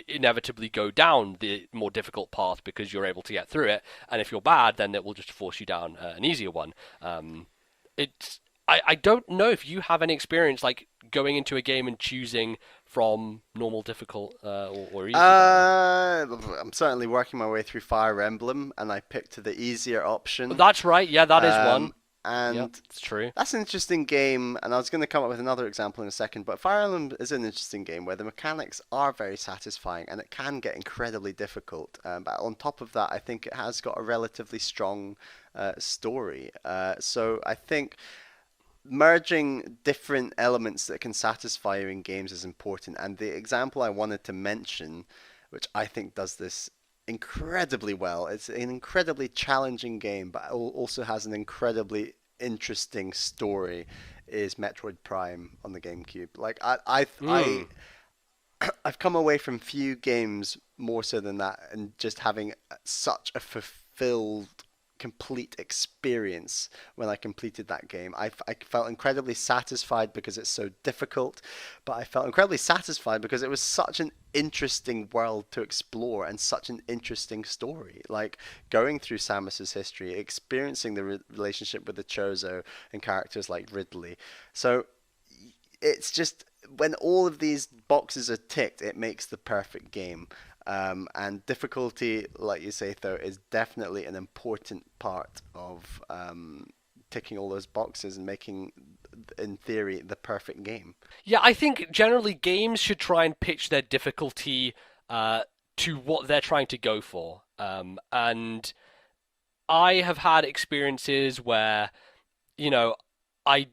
inevitably go down the more difficult path because you're able to get through it. And if you're bad, then it will just force you down an easier one. It's I don't know if you have any experience like going into a game and choosing from normal, difficult, or easy rather. I'm certainly working my way through Fire Emblem, and I picked the easier option. That's right. Yeah, that is one. Um, Yep, and it's true. that's an interesting game, and I was going to come up with another example in a second, but Fire Emblem is an interesting game where the mechanics are very satisfying and it can get incredibly difficult. But on top of that, I think it has got a relatively strong story. So I think merging different elements that can satisfy you in games is important. And the example I wanted to mention, which I think does this incredibly well, it's an incredibly challenging game, but also has an incredibly interesting story, is Metroid Prime on the GameCube. Like Hmm. I've come away from few games more so than that, and just having such a fulfilled, complete experience when I completed that game. I felt incredibly satisfied because it's so difficult, but I felt incredibly satisfied because it was such an interesting world to explore and such an interesting story. Like going through Samus's history, experiencing the relationship with the Chozo and characters like Ridley. So it's just when all of these boxes are ticked, it makes the perfect game. And difficulty, like you say, though, is definitely an important part of ticking all those boxes and making, in theory, the perfect game. Yeah, I think generally games should try and pitch their difficulty to what they're trying to go for. And I have had experiences where, you know, I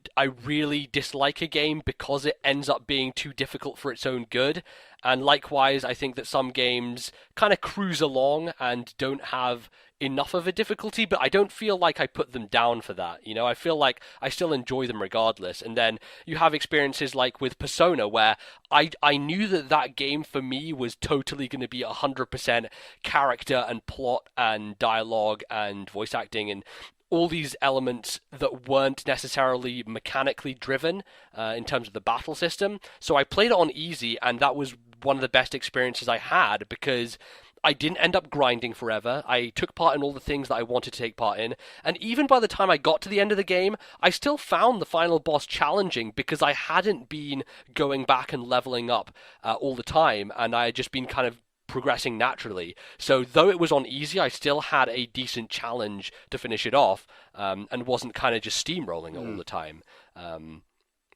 really dislike a game because it ends up being too difficult for its own good. And likewise, I think that some games kind of cruise along and don't have enough of a difficulty, but I don't feel like I put them down for that. You know, I feel like I still enjoy them regardless. And then you have experiences like with Persona where I knew that that game for me was totally going to be 100% character and plot and dialogue and voice acting and all these elements that weren't necessarily mechanically driven in terms of the battle system. So I played it on easy, and that was one of the best experiences I had because I didn't end up grinding forever. I took part in all the things that I wanted to take part in, and even by the time I got to the end of the game, I still found the final boss challenging because I hadn't been going back and leveling up all the time, and I had just been kind of progressing naturally. So though it was on easy, I still had a decent challenge to finish it off, and wasn't kind of just steamrolling all the time.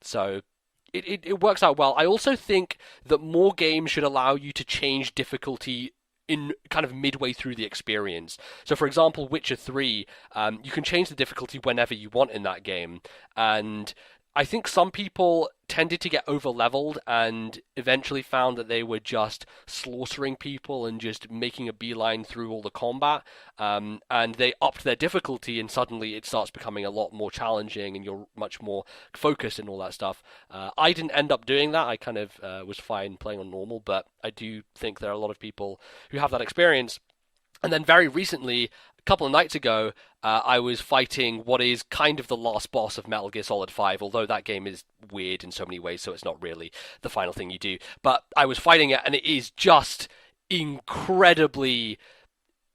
So it works out well. I also think that more games should allow you to change difficulty in kind of midway through the experience. So for example, Witcher 3, you can change the difficulty whenever you want in that game, and I think some people tended to get over-leveled and eventually found that they were just slaughtering people and just making a beeline through all the combat, and they upped their difficulty, and suddenly it starts becoming a lot more challenging and you're much more focused and all that stuff. I didn't end up doing that. I kind of was fine playing on normal, but I do think there are a lot of people who have that experience. And then very recently, a couple of nights ago, I was fighting what is kind of the last boss of Metal Gear Solid 5, although that game is weird in so many ways, so it's not really the final thing you do. But I was fighting it, and it is just incredibly,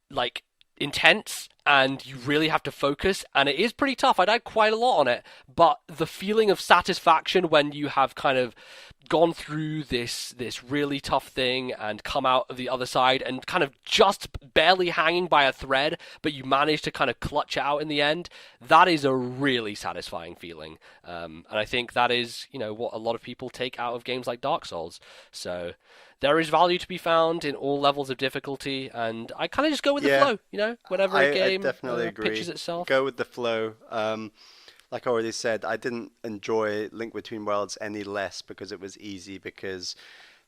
like, intense, and you really have to focus, and it is pretty tough. I died quite a lot on it, but the feeling of satisfaction when you have kind of gone through this really tough thing and come out of the other side and kind of just barely hanging by a thread, but you manage to kind of clutch out in the end, that is a really satisfying feeling. And I think that is, you know, what a lot of people take out of games like Dark Souls. So there is value to be found in all levels of difficulty, and I kind of just go with the flow, you know, whenever a game I definitely agree. pitches itself. Go with the flow. Like I already said, I didn't enjoy Link Between Worlds any less because it was easy, because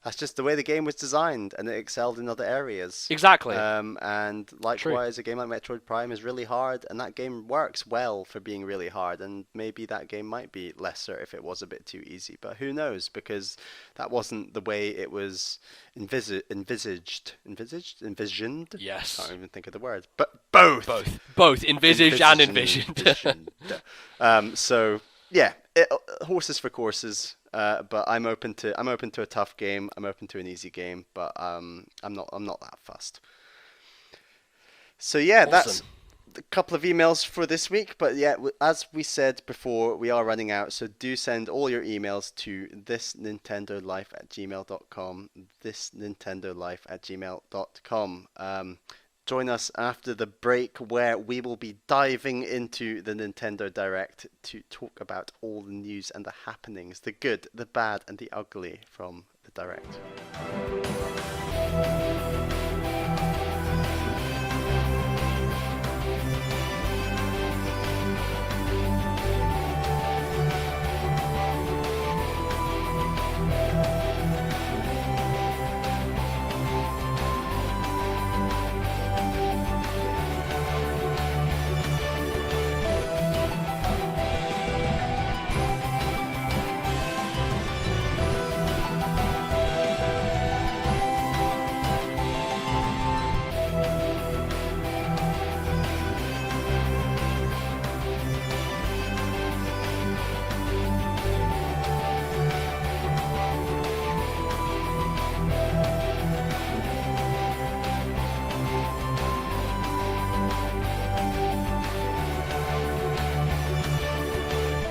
that's just the way the game was designed, and it excelled in other areas. Exactly. And likewise, a game like Metroid Prime is really hard, and that game works well for being really hard, and maybe that game might be lesser if it was a bit too easy, but who knows, because that wasn't the way it was envisioned? Yes. I can't even think of the word, but both. Both. Envisaged and envisioned. So, yeah, horses for courses. But I'm open to a tough game. I'm open to an easy game, but I'm not that fussed. So yeah, awesome. That's a couple of emails for this week. But yeah, as we said before, we are running out. So do send all your emails to thisnintendolife@gmail.com. thisnintendolife@gmail.com. Join us after the break, where we will be diving into the Nintendo Direct to talk about all the news and the happenings, the good, the bad, and the ugly from the Direct.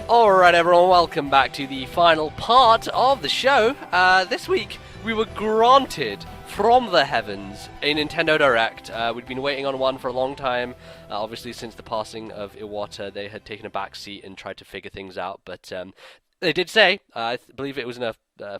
Alright everyone, welcome back to the final part of the show. This week we were granted from the heavens a Nintendo Direct. We'd been waiting on one for a long time. Obviously since the passing of Iwata, they had taken a back seat and tried to figure things out, but they did say, I believe it was in a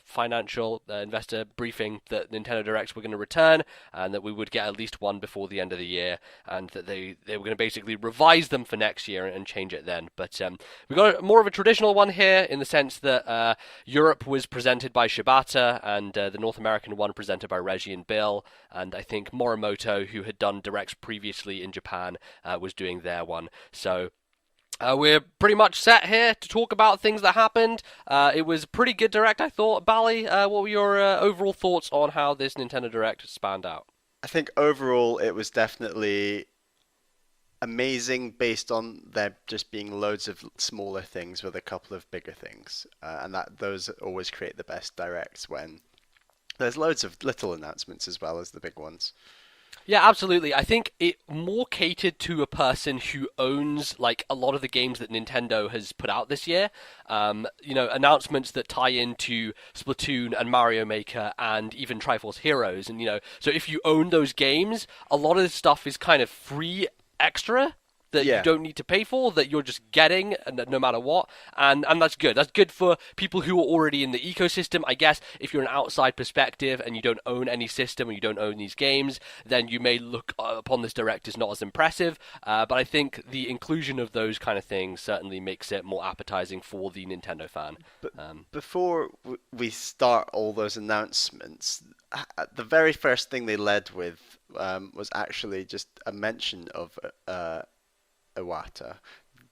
financial investor briefing that Nintendo Directs were going to return, and that we would get at least one before the end of the year, and that they were going to basically revise them for next year and change it then. But we got more of a traditional one here in the sense that Europe was presented by Shibata, and the North American one presented by Reggie and Bill, and I think Morimoto, who had done Directs previously in Japan, was doing their one. So we're pretty much set here to talk about things that happened. It was a pretty good Direct, I thought. Bally, what were your overall thoughts on how this Nintendo Direct spanned out? I think overall it was definitely amazing based on there just being loads of smaller things with a couple of bigger things, and that those always create the best directs when there's loads of little announcements as well as the big ones. Yeah, absolutely. I think it more catered to a person who owns like a lot of the games that Nintendo has put out this year. Announcements that tie into Splatoon and Mario Maker and even Triforce Heroes. And so if you own those games, a lot of this stuff is kind of free extra that you don't need to pay for, that you're just getting no matter what, and that's good. That's good for people who are already in the ecosystem. I guess if you're an outside perspective and you don't own any system or you don't own these games, then you may look upon this Direct as not as impressive, but I think the inclusion of those kind of things certainly makes it more appetizing for the Nintendo fan. But before we start all those announcements, the very first thing they led with was actually just a mention of Iwata.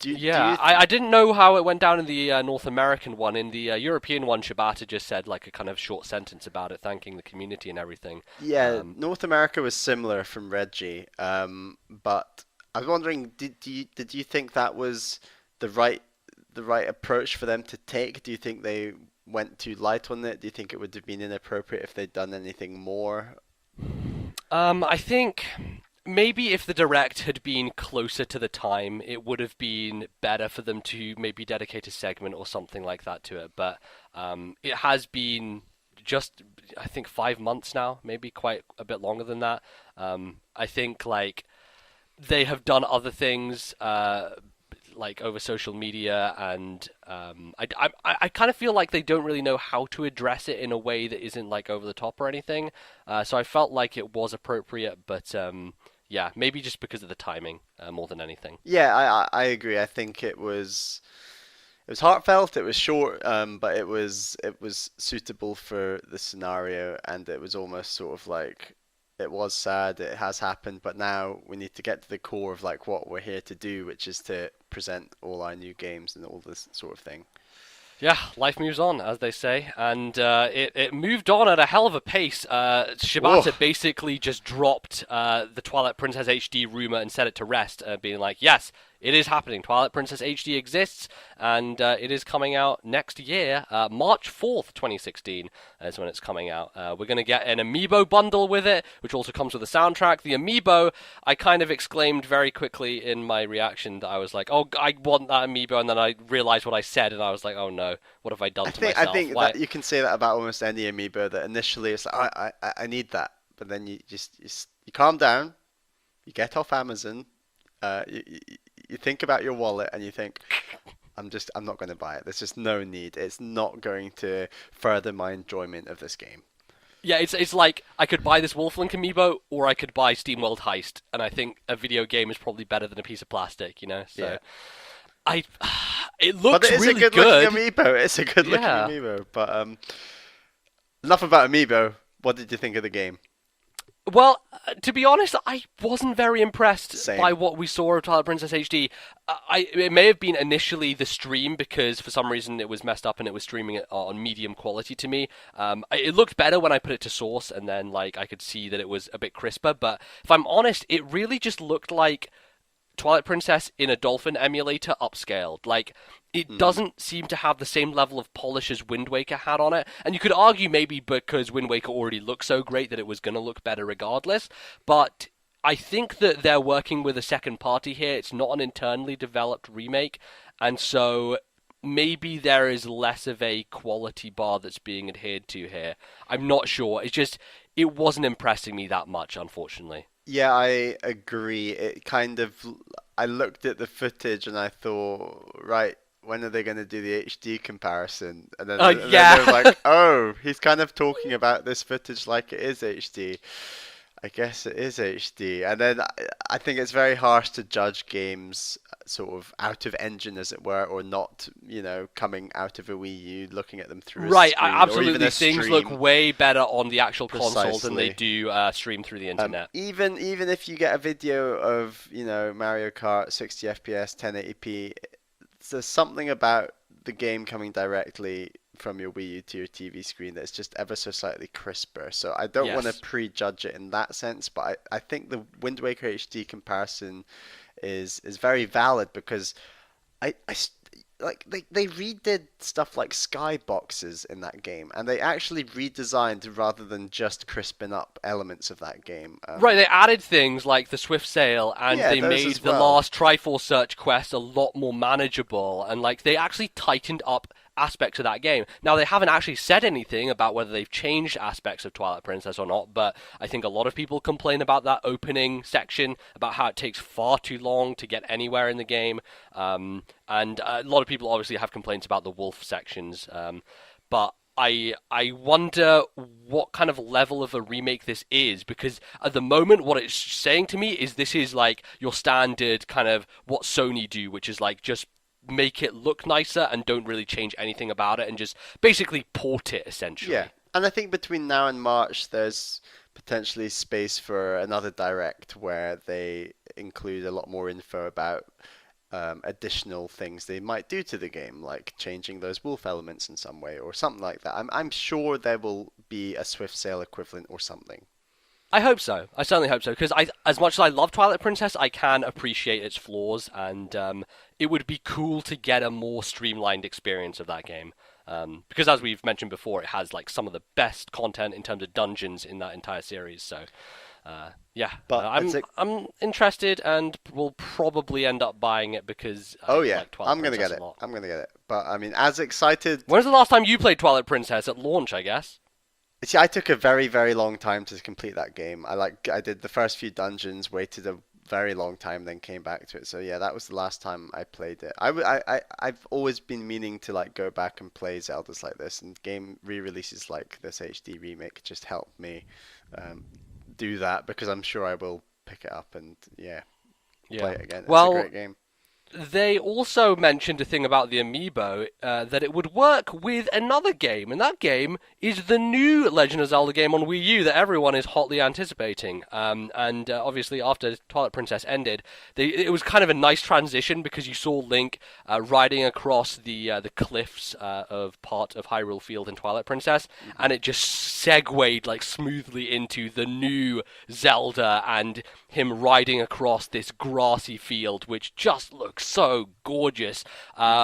I didn't know how it went down in the North American one. In the European one, Shibata just said like a kind of short sentence about it, thanking the community and everything. Yeah, North America was similar from Reggie, but I was wondering, did you think that was the right approach for them to take? Do you think they went too light on it? Do you think it would have been inappropriate if they'd done anything more? I think maybe if the Direct had been closer to the time, it would have been better for them to maybe dedicate a segment or something like that to it. But it has been just, I think, 5 months now, maybe quite a bit longer than that. I think like they have done other things like over social media, and I kind of feel like they don't really know how to address it in a way that isn't like over the top or anything. So I felt like it was appropriate, but yeah, maybe just because of the timing more than anything. Yeah, I agree. I think it was heartfelt. It was short, but it was suitable for the scenario, and it was almost sort of like it was sad. It has happened, but now we need to get to the core of like what we're here to do, which is to present all our new games and all this sort of thing. Yeah, life moves on, as they say, and it moved on at a hell of a pace. Shibata basically just dropped the Twilight Princess HD rumor and set it to rest, being like, yes, it is happening. Twilight Princess HD exists, and it is coming out next year. March 4th, 2016 is when it's coming out. We're going to get an Amiibo bundle with it, which also comes with a soundtrack. The Amiibo, I kind of exclaimed very quickly in my reaction that I was like, oh, I want that Amiibo, and then I realized what I said, and I was like, oh no, what have I done to myself? I think that you can say that about almost any Amiibo, that initially it's like, I need that, but then you calm down, you get off Amazon, you think about your wallet and you think, I'm not going to buy it. There's just no need. It's not going to further my enjoyment of this game. Yeah, it's like I could buy this Wolflink amiibo or I could buy SteamWorld Heist, and I think a video game is probably better than a piece of plastic, So yeah. It looks but it is really a good good. looking amiibo. It's a good looking amiibo. But enough about amiibo. What did you think of the game? Well, to be honest, I wasn't very impressed Same. by what we saw of Twilight Princess HD. It may have been initially the stream, because for some reason it was messed up and it was streaming it on medium quality to me. It looked better when I put it to source, and then like I could see that it was a bit crisper. But if I'm honest, it really just looked like Twilight Princess in a Dolphin emulator upscaled. Like, it doesn't seem to have the same level of polish as Wind Waker had on it. And you could argue maybe because Wind Waker already looked so great that it was going to look better regardless. But I think that they're working with a second party here. It's not an internally developed remake. And so maybe there is less of a quality bar that's being adhered to here. I'm not sure. It wasn't impressing me that much, unfortunately. Yeah, I agree. I looked at the footage and I thought, right, when are they going to do the HD comparison? And then Yeah. they were like, oh, he's kind of talking about this footage like it is HD. I guess it is HD. And then I think it's very harsh to judge games sort of out of engine, as it were, or not, coming out of a Wii U, looking at them through a Right, screen or even absolutely. a Things look stream. way better on the actual console than they Precisely. do stream through the internet. Even if you get a video of, Mario Kart 60 FPS 1080p, there's something about the game coming directly from your Wii U to your TV screen that's just ever so slightly crisper. So I don't want to Yes. prejudge it in that sense, but I think the Wind Waker HD comparison is very valid because like they redid stuff like skyboxes in that game, and they actually redesigned rather than just crisping up elements of that game. Right, they added things like the Swift Sail, and Yeah, they those made as the well. last Triforce Search quest a lot more manageable, and like they actually tightened up aspects of that game. Now they haven't actually said anything about whether they've changed aspects of Twilight Princess or not, but I think a lot of people complain about that opening section, about how it takes far too long to get anywhere in the game, and a lot of people obviously have complaints about the wolf sections, but I wonder what kind of level of a remake this is, because at the moment what it's saying to me is this is like your standard kind of what Sony do, which is like just make it look nicer and don't really change anything about it and just basically port it Yeah, essentially. and I think between now and March, there's potentially space for another direct where they include a lot more info about additional things they might do to the game, like changing those wolf elements in some way or something like that. I'm sure there will be a Swift Sail equivalent or something. I hope so. I certainly hope so because as much as I love Twilight Princess, I can appreciate its flaws, and it would be cool to get a more streamlined experience of that game. Because as we've mentioned before, it has like some of the best content in terms of dungeons in that entire series. So, yeah, But it's I'm interested, and will probably end up buying it because oh I yeah, like Twilight I'm gonna get Princess a it. lot. I'm gonna get it. But I mean, as excited. When's the last time you played Twilight Princess at launch? I guess. See, I took a very, very long time to complete that game. I did the first few dungeons, waited a very long time, then came back to it. So yeah, that was the last time I played it. I've always been meaning to like go back and play Zeldas like this, and game re-releases like this HD remake just helped me um, do that because I'm sure I will pick it up and yeah, play Yeah. it again. It's a Well, great game. they also mentioned a thing about the amiibo that it would work with another game, and that game is the new Legend of Zelda game on Wii U that everyone is hotly anticipating. And obviously, after Twilight Princess ended, it was kind of a nice transition because you saw Link riding across the cliffs of part of Hyrule Field in Twilight Princess, and it just segued like smoothly into the new Zelda and him riding across this grassy field, which just looks so gorgeous.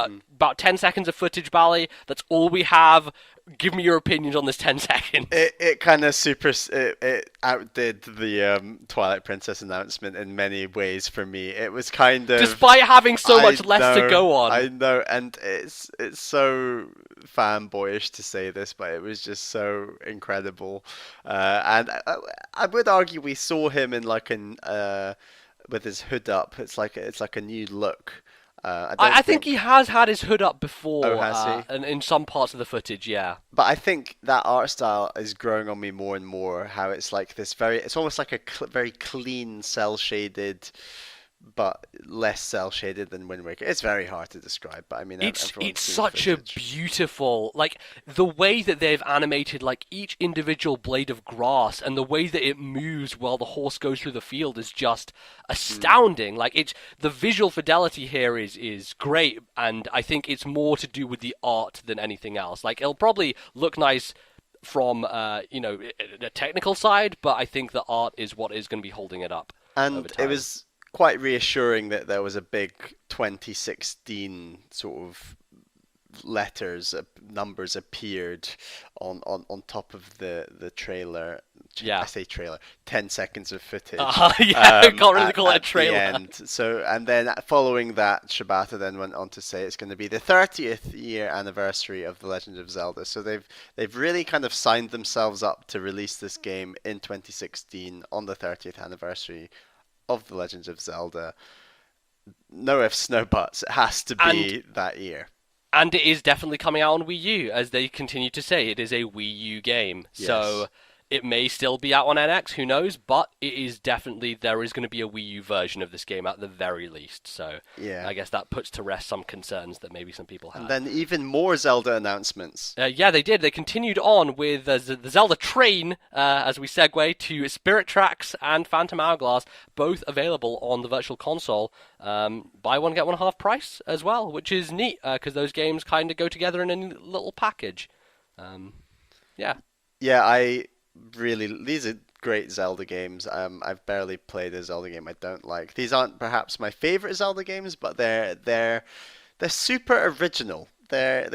Hmm. About 10 seconds of footage, Bally. That's all we have. Give me your opinions on this 10 seconds. It kind of it outdid the Twilight Princess announcement in many ways for me. It was kind of Despite having so much less to go I on. know, and it's so fanboyish to say this, but it was just so incredible. And I would argue we saw him in like an with his hood up. It's like a new look. I I don't think he think. has had his hood up Oh, before, has he? and in some parts of the footage, yeah. But I think that art style is growing on me more and more. How it's like this it's almost like a very clean, cell shaded, but less cell shaded than Wind Waker. It's very hard to describe, but I mean, everyone's It's seen the such a footage. beautiful, like the way that they've animated like each individual blade of grass and the way that it moves while the horse goes through the field is just Mm. astounding. Like it's the visual fidelity here is great, and I think it's more to do with the art than anything else. Like it'll probably look nice from the technical side, but I think the art is what is going to be holding it up over And it time. was quite reassuring that there was a big 2016 sort of numbers appeared on top of the trailer. I Yeah. say trailer, 10 seconds of footage Yeah, I can't really call it a at the trailer. end. So, and then following that, Shibata then went on to say it's going to be the 30th year anniversary of The Legend of Zelda. So they've really kind of signed themselves up to release this game in 2016 on the 30th anniversary of The Legend of Zelda. No ifs, no buts. It has to And be that year. And it is definitely coming out on Wii U, as they continue to say. It is a Wii U game. Yes. So it may still be out on NX, who knows? But it is definitely, there is going to be a Wii U version of this game at the very least. So Yeah. I guess that puts to rest some concerns that maybe some people And had. then even more Zelda announcements. Yeah, they did. They continued on with the Zelda train as we segue to Spirit Tracks and Phantom Hourglass, both available on the Virtual Console. Buy one, get one half price as well, which is neat because those games kind of go together in a neat little package. Um, yeah. Yeah, I really these are great Zelda games. I've barely played a Zelda game I don't like. These aren't perhaps my favorite Zelda games, but they're super original. They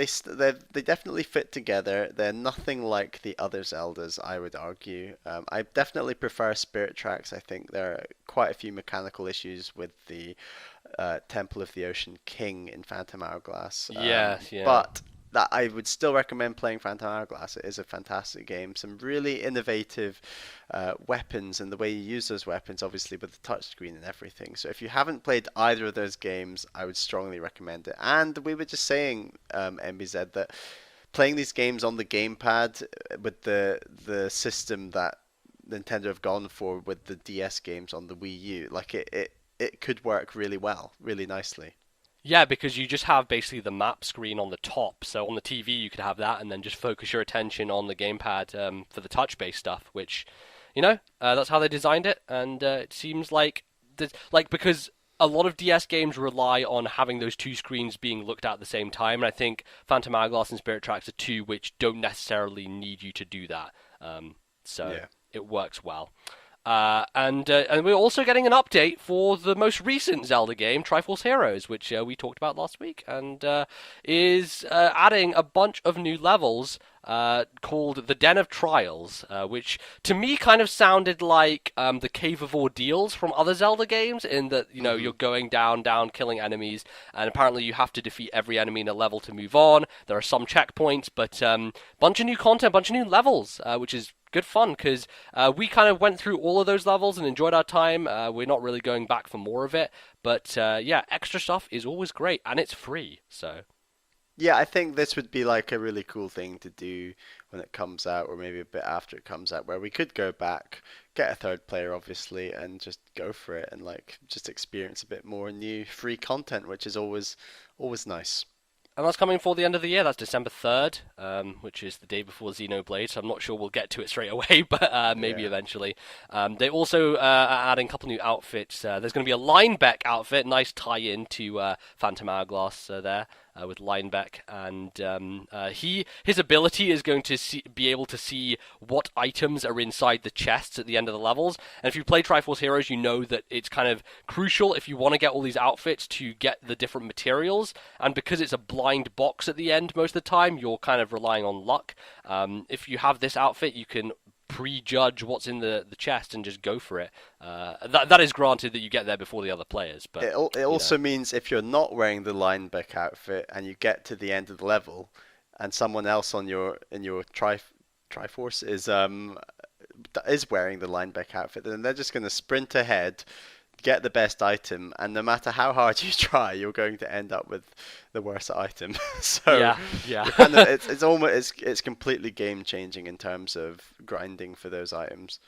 definitely fit together. They're nothing like the other Zeldas, I would argue. I definitely prefer Spirit Tracks. I think there are quite a few mechanical issues with the Temple of the Ocean King in Phantom Hourglass. Yes, yeah. But that I would still recommend playing Phantom Hourglass. It is a fantastic game. Some really innovative weapons and the way you use those weapons, obviously with the touchscreen and everything. So if you haven't played either of those games, I would strongly recommend it. And we were just saying, MBZ, that playing these games on the gamepad with the system that Nintendo have gone for with the DS games on the Wii U, like it could work really well, really nicely. Yeah, because you just have basically the map screen on the top. So on the TV, you could have that and then just focus your attention on the gamepad for the touch-based stuff, which, that's how they designed it. And it seems like, because a lot of DS games rely on having those two screens being looked at the same time. And I think Phantom Hourglass and Spirit Tracks are two which don't necessarily need you to do that. So Yeah. it works well. And we're also getting an update for the most recent Zelda game, Triforce Heroes, which we talked about last week, and is adding a bunch of new levels called the Den of Trials, which to me kind of sounded like the Cave of Ordeals from other Zelda games, in that Hmm. you're going down, killing enemies, and apparently you have to defeat every enemy in a level to move on. There are some checkpoints, but bunch of new content, bunch of new levels, which is good fun because we kind of went through all of those levels and enjoyed our time. We're not really going back for more of it, but yeah, extra stuff is always great and it's free. So Yeah, I think this would be like a really cool thing to do when it comes out, or maybe a bit after it comes out, where we could go back, get a third player, obviously, and just go for it and like just experience a bit more new free content, which is always nice. and that's coming for the end of the year. That's December 3rd, which is the day before Xenoblade. So I'm not sure we'll get to it straight away, but maybe Yeah. eventually. They also are adding a couple new outfits. There's going to be a Linebeck outfit, nice tie-in to Phantom Hourglass there. With Linebeck, and his ability is going to be able to see what items are inside the chests at the end of the levels. And if you play Triforce Heroes, you know that it's kind of crucial if you want to get all these outfits to get the different materials. And because it's a blind box at the end most of the time, you're kind of relying on luck. If you have this outfit, you can prejudge what's in the chest and just go for it. That is granted that you get there before the other players, but It you know. also means if you're not wearing the Linebeck outfit and you get to the end of the level, and someone else on your in your Triforce is wearing the Linebeck outfit, then they're just going to sprint ahead, get the best item, and no matter how hard you try, you're going to end up with the worst item. So Yeah, yeah. you're kind of it's almost it's completely game changing in terms of grinding for those items.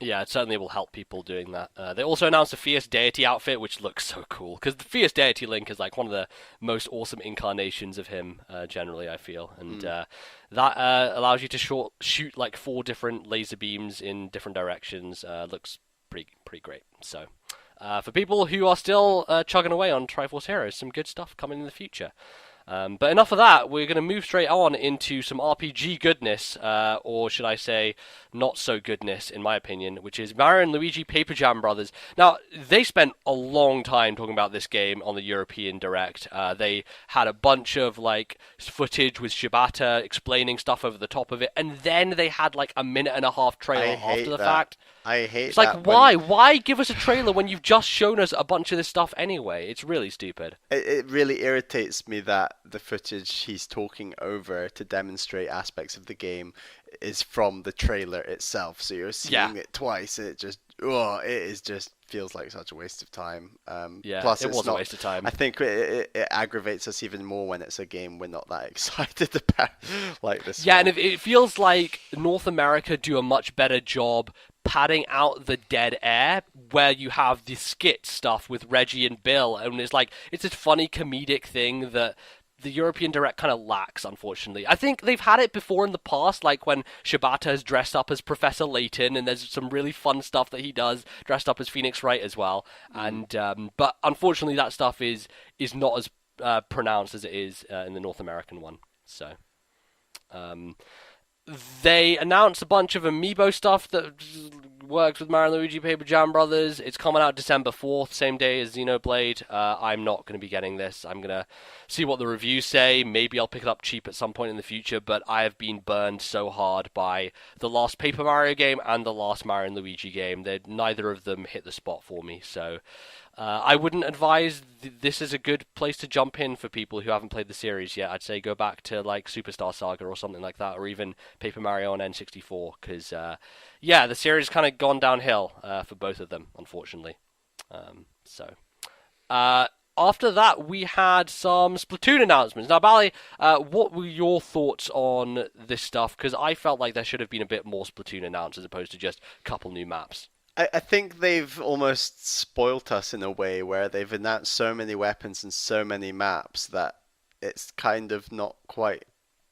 Yeah, it certainly will help people doing that. They also announced a Fierce Deity outfit, which looks so cool because the Fierce Deity Link is like one of the most awesome incarnations of him. Generally, I feel, and Mm. that allows you to shoot like four different laser beams in different directions. Looks pretty great. So, for people who are still chugging away on Triforce Heroes, some good stuff coming in the future. But enough of that. We're going to move straight on into some RPG goodness, or should I say, not so goodness, in my opinion, which is Mario and Luigi Paper Jam Brothers. Now, they spent a long time talking about this game on the European Direct. They had a bunch of like footage with Shibata explaining stuff over the top of it, and then they had like a minute and a half I trailer after hate the that. fact. I hate It's like, that when why? Why give us a trailer when you've just shown us a bunch of this stuff anyway? It's really stupid. it really irritates me that the footage he's talking over to demonstrate aspects of the game is from the trailer itself. So you're Yeah. seeing it twice, and it just oh, it is just feels like such a waste of time. Yeah, Plus, it it's was a not. waste of time. I think it aggravates us even more when it's a game we're not that excited about, like this Yeah, and one. it feels like North America do a much better job padding out the dead air where you have the skit stuff with Reggie and Bill, and it's this funny comedic thing that the European Direct kind of lacks, unfortunately. I think they've had it before in the past, like when Shibata has dressed up as Professor Layton, and there's some really fun stuff that he does dressed up as Phoenix Wright as well. Mm. And but unfortunately, that stuff is not as pronounced as it is in the North American one. So. Um, they announced a bunch of amiibo stuff that works with Mario and Luigi Paper Jam Brothers. It's coming out December 4th, same day as Xenoblade. I'm not going to be getting this. I'm going to see what the reviews say. Maybe I'll pick it up cheap at some point in the future, but I have been burned so hard by the last Paper Mario game and the last Mario and Luigi game. Neither of them hit the spot for me, so... I wouldn't advise this is a good place to jump in for people who haven't played the series yet. I'd say go back to like Superstar Saga or something like that, or even Paper Mario on N64, because yeah, the series kind of gone downhill for both of them, unfortunately. So after that, we had some Splatoon announcements. Now, Bally, what were your thoughts on this stuff? Because I felt like there should have been a bit more Splatoon announced as opposed to just a couple new maps. I think they've almost spoilt us in a way where they've announced so many weapons and so many maps that it's kind of not quite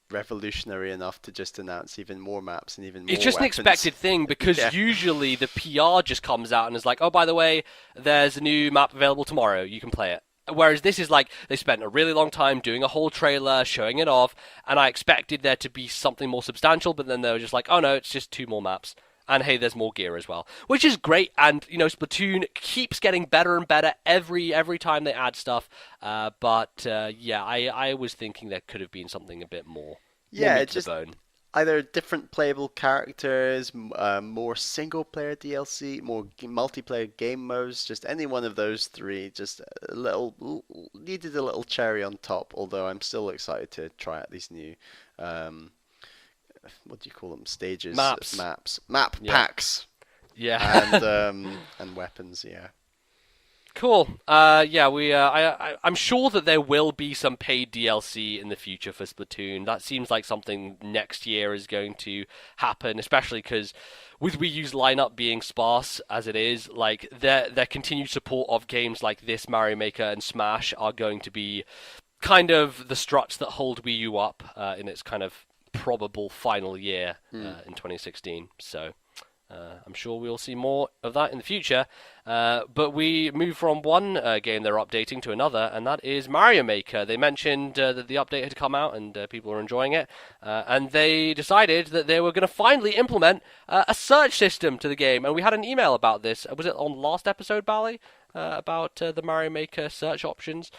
revolutionary enough to just announce even more maps and even more It's just an weapons. expected thing because Yeah. usually the PR just comes out and is like, oh, by the way, there's a new map available tomorrow. You can play it. Whereas this is like they spent a really long time doing a whole trailer, showing it off, and I expected there to be something more substantial, but then they were just like, oh no, it's just two more maps. And hey, there's more gear as well, which is great. And Splatoon keeps getting better and better every time they add stuff. But yeah, I was thinking there could have been something a bit more Yeah, meat it to the just bone. either different playable characters, more single player DLC, more multiplayer game modes, just any one of those three, just a little needed a little cherry on top, although I'm still excited to try out these new um, what do you call them? Stages, Maps, map yeah, packs, yeah. and weapons. Yeah. Cool. Yeah, I'm sure that there will be some paid DLC in the future for Splatoon. That seems like something next year is going to happen, especially because with Wii U's lineup being sparse as it is, like their continued support of games like this, Mario Maker and Smash, are going to be kind of the struts that hold Wii U up in its kind of probable final year Hmm. in 2016. So. I'm sure we'll see more of that in the future. But we move from one game they're updating to another, and that is Mario Maker. They mentioned that the update had come out and people were enjoying it, and they decided that they were going to finally implement a search system to the game. And we had an email about this. Was it on last episode, Bally? About the Mario Maker search options,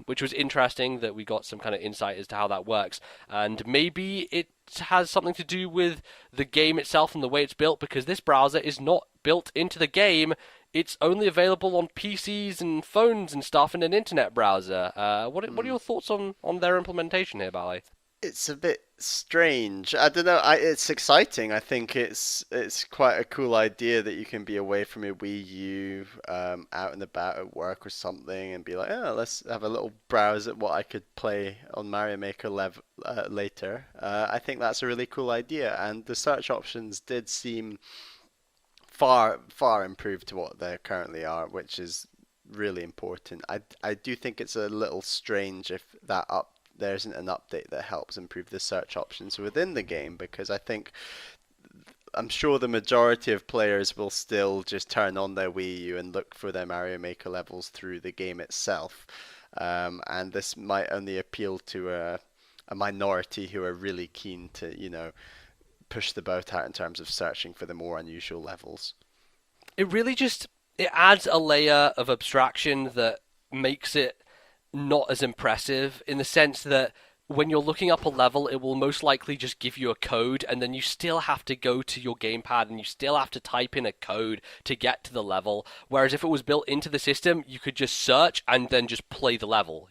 which was interesting that we got some kind of insight as to how that works. And maybe it has something to do with the game itself and the way it's built, because this browser is not built into the game. It's only available on PCs and phones and stuff in an internet browser. What are Hmm. your thoughts on their implementation here, Bally? It's a bit strange. I don't know. It's exciting. I think it's quite a cool idea that you can be away from your Wii U, out and about at work or something, and be like, oh, let's have a little browse at what I could play on Mario Maker later. I think that's a really cool idea, and the search options did seem far improved to what they currently are, which is really important. I do think it's a little strange if there isn't an update that helps improve the search options within the game, because I'm sure the majority of players will still just turn on their Wii U and look for their Mario Maker levels through the game itself. And this might only appeal to a minority who are really keen to, push the boat out in terms of searching for the more unusual levels. It really just it adds a layer of abstraction that makes it not as impressive in the sense that when you're looking up a level, it will most likely just give you a code, and then you still have to go to your gamepad and you still have to type in a code to get to the level. Whereas if it was built into the system, you could just search and then just play the level.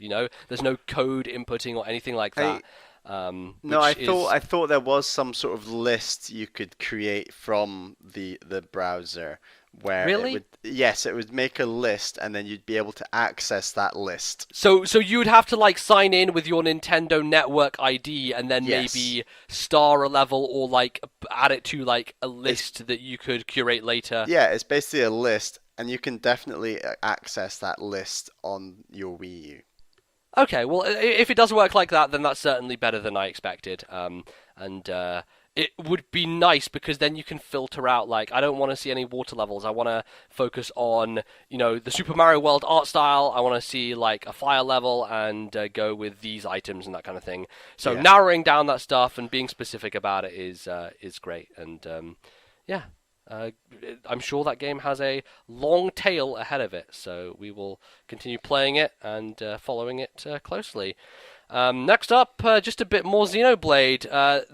There's no code inputting or anything like I that, No, which I is thought there was some sort of list you could create from the browser where Really? it would make a list, and then you'd be able to access that list. So you would have to like sign in with your Nintendo Network ID and then Yes. maybe star a level or like add it to like a It's list that you could curate later. Yeah, it's basically a list, and you can definitely access that list on your Wii U. Okay, well, if it does work like that, then that's certainly better than I expected. And it would be nice because then you can filter out, like, I don't want to see any water levels. I want to focus on, the Super Mario World art style. I want to see, like, a fire level and go with these items and that kind of thing. So Yeah. narrowing down that stuff and being specific about it is great. And, yeah. Uh, I'm sure that game has a long tail ahead of it, so we will continue playing it and following it closely. Next up, just a bit more Xenoblade.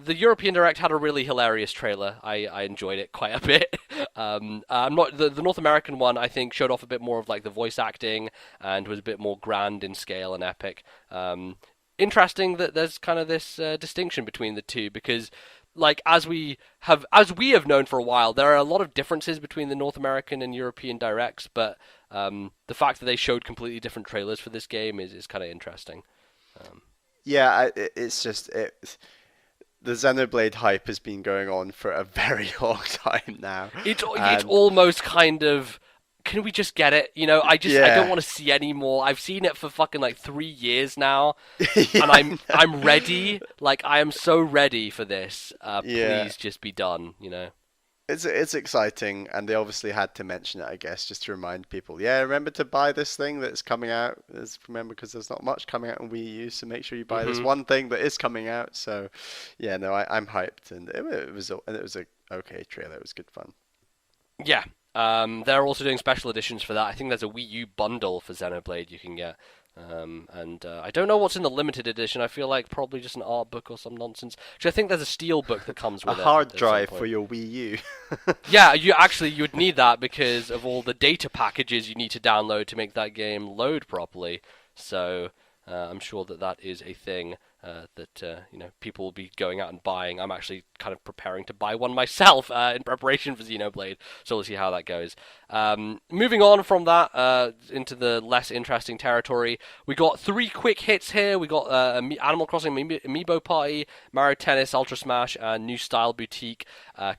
The European Direct had a really hilarious trailer. I enjoyed it quite a bit. I'm not the North American one. I think showed off a bit more of like the voice acting and was a bit more grand in scale and epic. Interesting that there's kind of this distinction between the two because like as we have known for a while, there are a lot of differences between the North American and European directs, but the fact that they showed completely different trailers for this game is kind of interesting. Um, Yeah, it's just the Xenoblade hype has been going on for a very long time now, it's and almost kind of. Can we just get it? I don't yeah, want to see any more. I've seen it for fucking like 3 years now, yeah, and I'm ready. Like I am so ready for this. yeah. Please just be done. It's exciting, and they obviously had to mention it, I guess, just to remind people. Yeah, remember to buy this thing that's coming out. Remember, because there's not much coming out on Wii U, so make sure you buy this hmm one thing that is coming out. So, yeah, no, I'm hyped, and it was a okay trailer. It was good fun. Yeah. They're also doing special editions for that. I think there's a Wii U bundle for Xenoblade you can get. And I don't know what's in the limited edition. I feel like probably just an art book or some nonsense. Actually, I think there's a steel book that comes A with it hard at some drive for point. your Wii U. Yeah, you'd need that because of all the data packages you need to download to make that game load properly. So I'm sure that is a thing that people will be going out and buying. I'm actually kind of preparing to buy one myself in preparation for Xenoblade, so we'll see how that goes. Moving on from that into the less interesting territory, we got three quick hits here. We got Animal Crossing Amiibo Party, Mario Tennis, Ultra Smash, and New Style Boutique,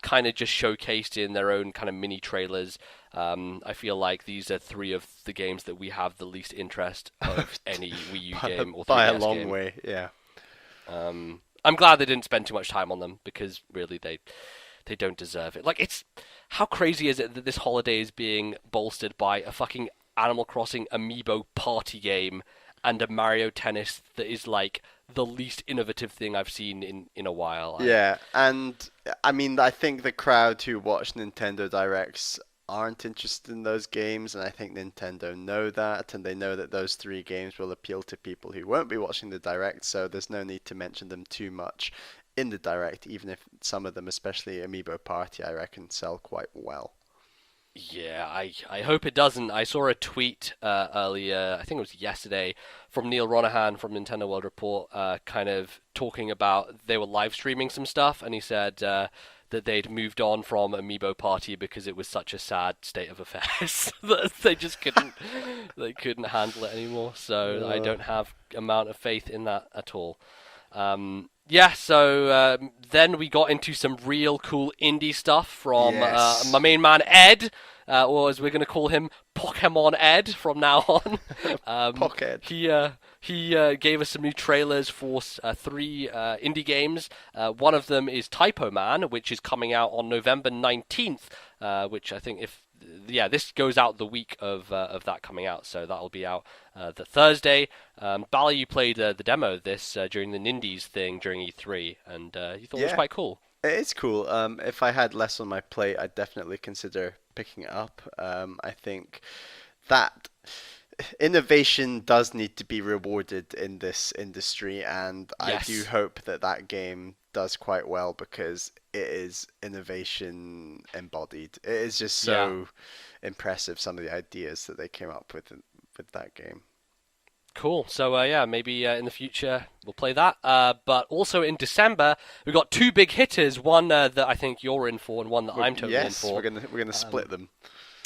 kind of just showcased in their own kind of mini trailers. I feel like these are three of the games that we have the least interest of any Wii U game or By a 3DS long game. way, yeah. I'm glad they didn't spend too much time on them because really they don't deserve it. Like it's how crazy is it that this holiday is being bolstered by a fucking Animal Crossing Amiibo Party game and a Mario Tennis that is like the least innovative thing I've seen in a while. Yeah, and I mean, I think the crowd who watch Nintendo Directs aren't interested in those games, and I think Nintendo know that, and they know that those three games will appeal to people who won't be watching the Direct, so there's no need to mention them too much in the Direct, even if some of them, especially Amiibo Party, I reckon sell quite well. Yeah, I hope it doesn't. I saw a tweet earlier, I think it was yesterday, from Neil Ronahan from Nintendo World Report, kind of talking about they were live streaming some stuff, and he said that they'd moved on from Amiibo Party because it was such a sad state of affairs that they just couldn't handle it anymore. So I Uh, don't have amount of faith in that at all. Yeah, so then we got into some real cool indie stuff from my yes. main man Ed, or as we're going to call him, Pokemon Ed from now on. Pocket. He gave us some new trailers for three indie games. One of them is Typo Man, which is coming out on November 19th, which I think this goes out the week of that coming out, so that'll be out the Thursday. Bally, you played the demo of this during the Nindies thing during E3, and you thought it was Yeah, quite cool. it is cool. If I had less on my plate, I'd definitely consider picking it up. I think that innovation does need to be rewarded in this industry, and I do Yes. hope that that game does quite well because it is innovation embodied. It is just Yeah. so impressive, some of the ideas that they came up with that game. Cool. So yeah, maybe in the future we'll play that. But also in December we got two big hitters. One that I think you're in for, and one that I'm totally in Yes, for. we're gonna split Um, them.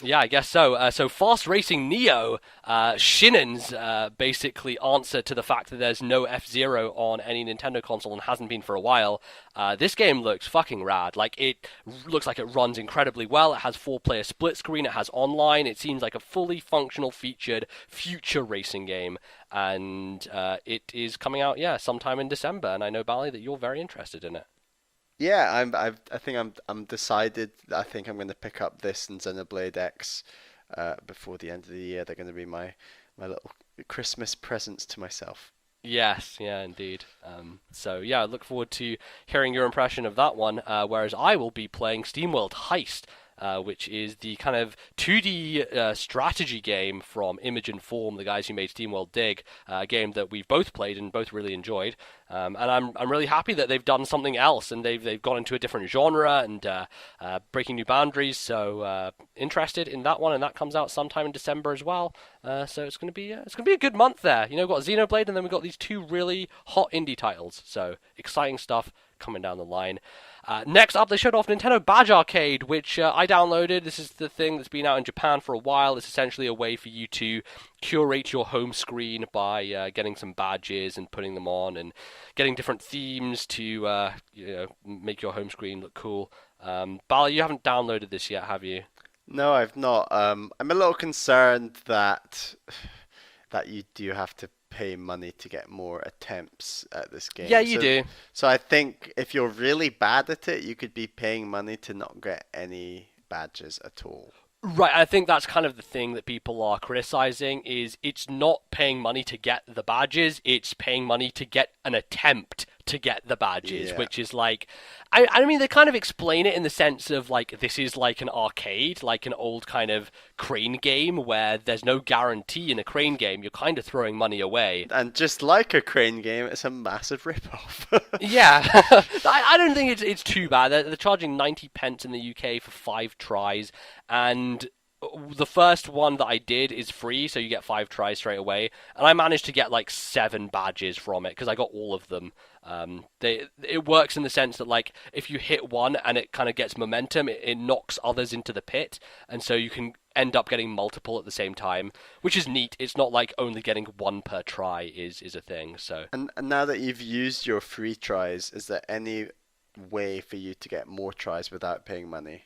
Yeah, I guess so. So Fast Racing Neo, Shinnen's basically answer to the fact that there's no F-Zero on any Nintendo console and hasn't been for a while. This game looks fucking rad. Like, it looks like it runs incredibly well. It has 4-player split screen. It has online. It seems like a fully functional, featured future racing game. And it is coming out, yeah, sometime in December. And I know, Bally, that you're very interested in it. Yeah, I think I'm decided. I think I'm going to pick up this and Xenoblade X before the end of the year. They're going to be my little Christmas presents to myself. Yes, yeah, indeed. So yeah, I look forward to hearing your impression of that one. Whereas I will be playing SteamWorld Heist, which is the kind of 2D strategy game from Image and Form, the guys who made SteamWorld Dig, a game that we've both played and both really enjoyed. And I'm really happy that they've done something else and they've gone into a different genre and breaking new boundaries. So interested in that one, and that comes out sometime in December as well. So it's gonna be a good month there. You know, we've got Xenoblade, and then we've got these two really hot indie titles. So exciting stuff coming down the line. Next up, they showed off Nintendo Badge Arcade, which I downloaded. This is the thing that's been out in Japan for a while. It's essentially a way for you to curate your home screen by getting some badges and putting them on, and getting different themes to make your home screen look cool. Bala, you haven't downloaded this yet, have you? No, I've not. I'm a little concerned that you do have to pay money to get more attempts at this Yeah, game. you do. So I think if you're really bad at it, you could be paying money to not get any badges at all. Right, I think that's kind of the thing that people are criticizing is it's not paying money to get the badges, it's paying money to get an attempt to get the badges, Yeah. which is like I mean they kind of explain it in the sense of like this is like an arcade, like an old kind of crane game where there's no guarantee in a crane game, you're kind of throwing money away. And just like a crane game, it's a massive rip-off. Yeah, I don't think it's too bad. They're charging 90 pence in the UK for 5 tries, and the first one that I did is free, so you get 5 tries straight away. And I managed to get like 7 badges from it because I got all of them. It works in the sense that like if you hit one and it kind of gets momentum, it knocks others into the pit, and so you can end up getting multiple at the same time, which is neat. It's not like only getting one per try is a thing. So. And now that you've used your free tries, is there any way for you to get more tries without paying money?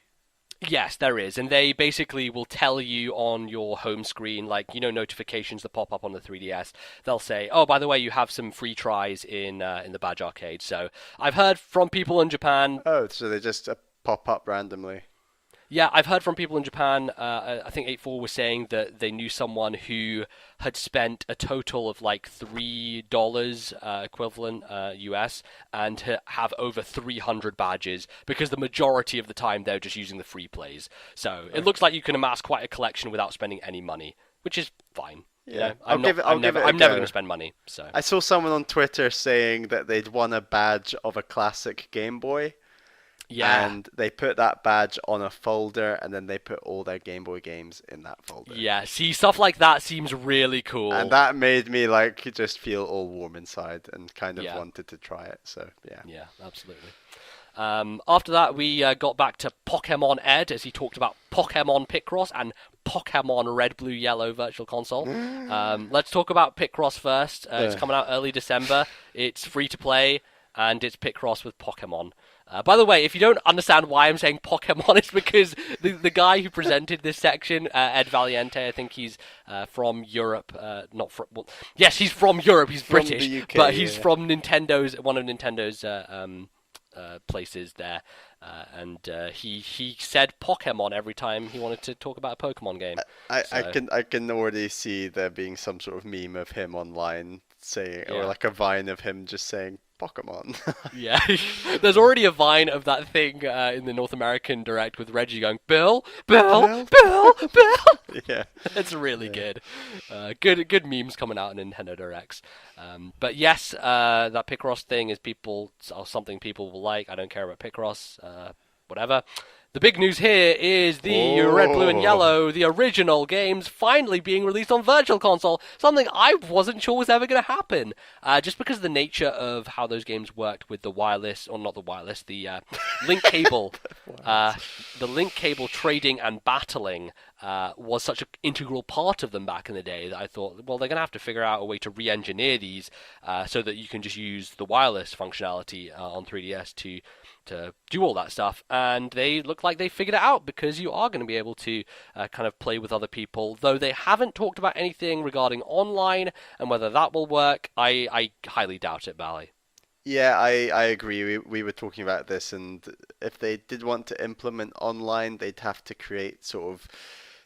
Yes, there is, and they basically will tell you on your home screen, like notifications that pop up on the 3DS. They'll say, "Oh, by the way, you have some free tries in the Badge Arcade." So I've heard from people in Japan. Oh, so they just pop up randomly. Yeah, I've heard from people in Japan. I think 84 was saying that they knew someone who had spent a total of like $3 equivalent US and have over 300 badges because the majority of the time they're just using the free plays. So it looks like you can amass quite a collection without spending any money, which is fine. Yeah, I'm never going to spend money. So I saw someone on Twitter saying that they'd won a badge of a classic Game Boy. yeah. And they put that badge on a folder, and then they put all their Game Boy games in that folder. Yeah, see, stuff like that seems really cool. And that made me like just feel all warm inside and kind of Yeah. wanted to try it. So yeah. Yeah, absolutely. After that, we got back to Pokemon Ed as he talked about Pokemon Picross and Pokemon Red, Blue, Yellow Virtual Console. Let's talk about Picross first. It's coming out early December. It's free to play, and it's Picross with Pokemon. By the way, if you don't understand why I'm saying Pokemon, it's because the guy who presented this section, Ed Valiente, I think he's from Europe. Not from. Well, yes, he's from Europe. He's From British, the UK, but he's yeah. from one of Nintendo's places there. And he said Pokemon every time he wanted to talk about a Pokemon game. I can already see there being some sort of meme of him online saying, or Yeah. like a vine of him just saying Pokemon. Yeah, there's already a vine of that thing in the North American Direct with Reggie going, Bill, Bill, Bill, Bill. Yeah. It's really good. Good memes coming out in Nintendo Directs. But yes, that Picross thing is something people will like. I don't care about Picross. Whatever. The big news here is the Red, Blue, and Oh. Yellow, the original games, finally being released on Virtual Console. Something I wasn't sure was ever going to happen. Just because of the nature of how those games worked with the wireless, or not the wireless, the link cable. The link cable trading and battling was such an integral part of them back in the day that I thought, well, they're going to have to figure out a way to re-engineer these so that you can just use the wireless functionality on 3DS to do all that stuff, and they look like they figured it out because you are going to be able to kind of play with other people, though they haven't talked about anything regarding online and whether that will work. I highly doubt it, Bally. Yeah, I agree. We were talking about this, and if they did want to implement online, they'd have to create sort of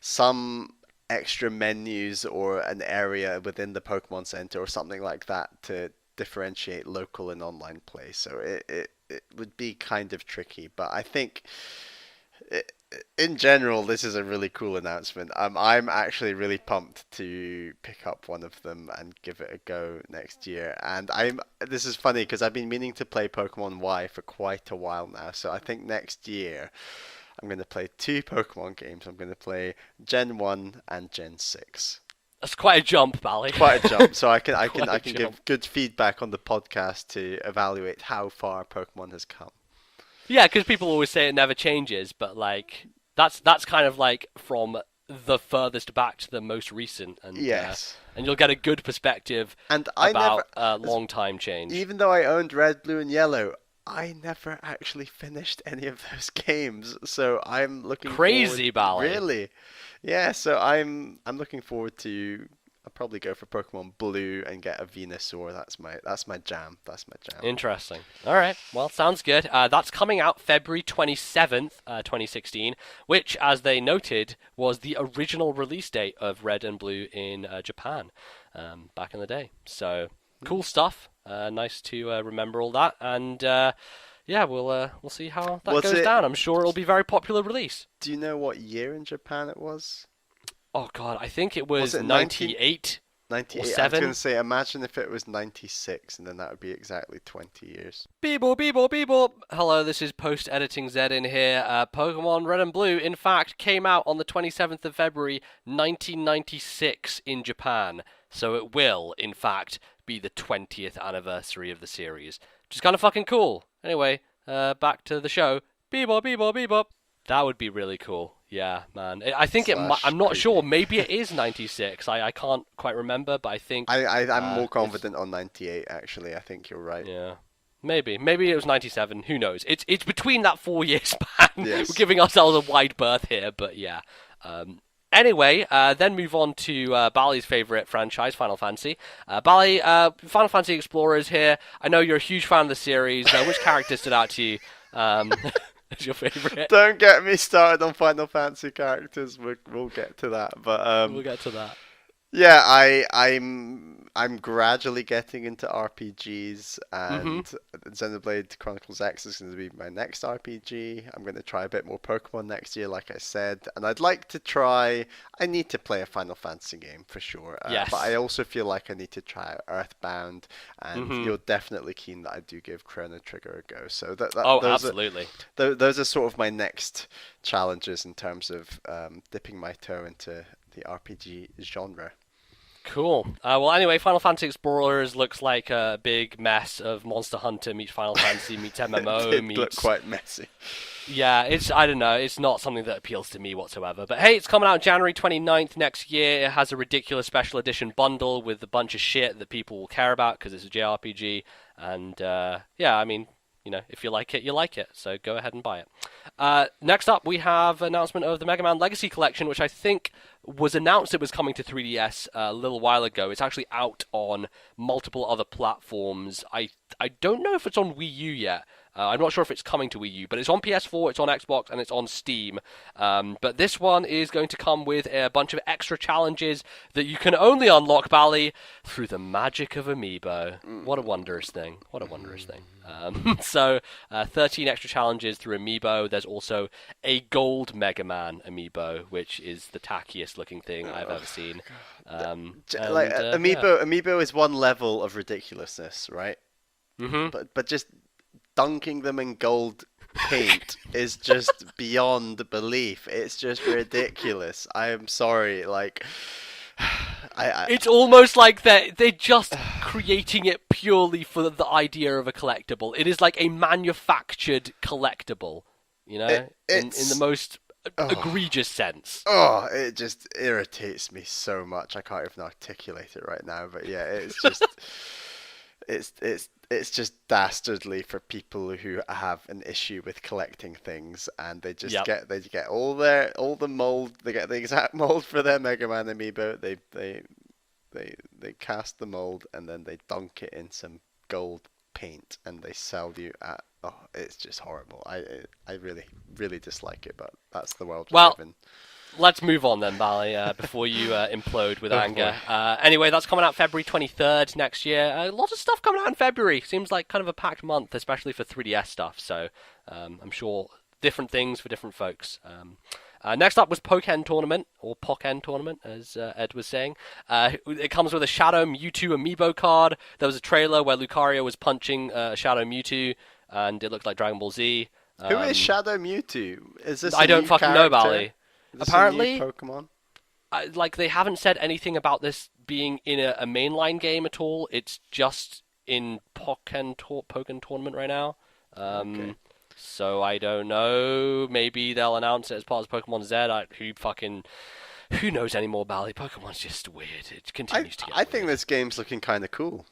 some extra menus or an area within the Pokemon Center or something like that to differentiate local and online play. So it would be kind of tricky, but I think i- in general, this is a really cool announcement. I'm actually really pumped to pick up one of them and give it a go next year. And this is funny because I've been meaning to play Pokemon Y for quite a while now. So I think next year I'm going to play two Pokemon games. I'm going to play Gen 1 and Gen 6. That's quite a jump, Bally. Quite a jump. So I can I can Quite I a can jump. give good feedback on the podcast to evaluate how far Pokemon has come. Yeah, because people always say it never changes, but like that's kind of like from the furthest back to the most recent, Yes. and you'll get a good perspective And I never, about long time change. even though I owned Red, Blue, and Yellow, I never actually finished any of those games. So I'm looking Crazy, forward. Bally. Really? Yeah. So I'm looking forward to. I'll probably go for Pokemon Blue and get a Venusaur. That's my jam. That's my jam. Interesting. All right. Well, sounds good. That's coming out February 27th, 2016, which, as they noted, was the original release date of Red and Blue in Japan back in the day. So, cool stuff. Nice to remember all that. And yeah, we'll see how that Was goes it? down. I'm sure it'll be a very popular release. Do you know what year in Japan it was? Oh, God. I think it Was was it 19? 98 or 98. I was 7. going to say, imagine if it was 96, and then that would be exactly 20 years. Beeble, beeble, beeble. Hello, this is post-editing Zed in here. Pokemon Red and Blue, in fact, came out on the 27th of February, 1996 in Japan. So it will, in fact, be the 20th anniversary of the series. Which is kind of fucking cool. Anyway, back to the show. Beeble, beeble, beeble. That would be really cool. Yeah, man. I think Slash I'm not sure. creepy. Maybe it is 96. I can't quite remember, but I think... I'm more it's- confident on 98, actually. I think you're right. Yeah. Maybe it was 97. Who knows? It's between that 4 year span. Yes. We're giving ourselves a wide berth here, but yeah. Anyway, then move on to Bally's favorite franchise, Final Fantasy. Bally, Final Fantasy Explorers here. I know you're a huge fan of the series. Which character stood out to you as your favorite? Don't get me started on Final Fantasy characters. We'll get to that. But We'll get to that. yeah, I'm gradually getting into RPGs, and Xenoblade Chronicles X is going to be my next RPG. I'm going to try a bit more Pokemon next year, like I said, and I'd like to try. I need to play a Final Fantasy game for sure, Yes. but I also feel like I need to try Earthbound, and Mhm. you're definitely keen that I do give Chrono Trigger a go. So Oh, those absolutely. those are sort of my next challenges in terms of dipping my toe into the RPG genre. Cool. Well, anyway, Final Fantasy Explorers looks like a big mess of Monster Hunter meets Final Fantasy meets MMO It did look meets... quite messy. Yeah, I don't know, it's not something that appeals to me whatsoever. But hey, it's coming out January 29th next year. It has a ridiculous special edition bundle with a bunch of shit that people will care about because it's a JRPG. And yeah, I mean, you know, if you like it, you like it. So go ahead and buy it. Next up, we have announcement of the Mega Man Legacy Collection, which I think was announced it was coming to 3DS a little while ago. It's actually out on multiple other platforms. I don't know if it's on Wii U yet. I'm not sure if it's coming to Wii U, but it's on PS4, it's on Xbox, and it's on Steam. But this one is going to come with a bunch of extra challenges that you can only unlock, Bally, through the magic of Amiibo. What a wondrous thing. What a wondrous thing. So, 13 extra challenges through Amiibo. There's also a gold Mega Man Amiibo, which is the tackiest looking thing I've ever seen. Like Amiibo is one level of ridiculousness, right? Hmm. But just dunking them in gold paint is just beyond belief. It's just ridiculous. I am sorry, like It's almost like they're just creating it purely for the idea of a collectible. It is like a manufactured collectible, you know, in the most egregious sense. Oh, it just irritates me so much. I can't even articulate it right now, but yeah, it's just it's just dastardly for people who have an issue with collecting things, and they just get all the mold. They get the exact mold for their Mega Man amiibo. They cast the mold and then they dunk it in some gold paint and they sell you at. Oh, it's just horrible. I really dislike it, but that's the world we live in. Let's move on then, Bally, before you implode with anger. Anyway, that's coming out February 23rd next year. A lot of stuff coming out in February. Seems like kind of a packed month, especially for 3DS stuff. So I'm sure different things for different folks. Next up was Pokken Tournament, or Pokken Tournament, as Ed was saying. It comes with a Shadow Mewtwo amiibo card. There was a trailer where Lucario was punching Shadow Mewtwo, and it looked like Dragon Ball Z. Who is Shadow Mewtwo? Is this I don't fucking know, Bally. Apparently, Pokemon? They haven't said anything about this being in a mainline game at all. It's just in Pokken Tournament right now. Okay. So I don't know. Maybe they'll announce it as part of Pokemon Z. Who knows anymore, Bally? Pokemon's just weird. It continues to get I think weird. this game's looking kind of cool.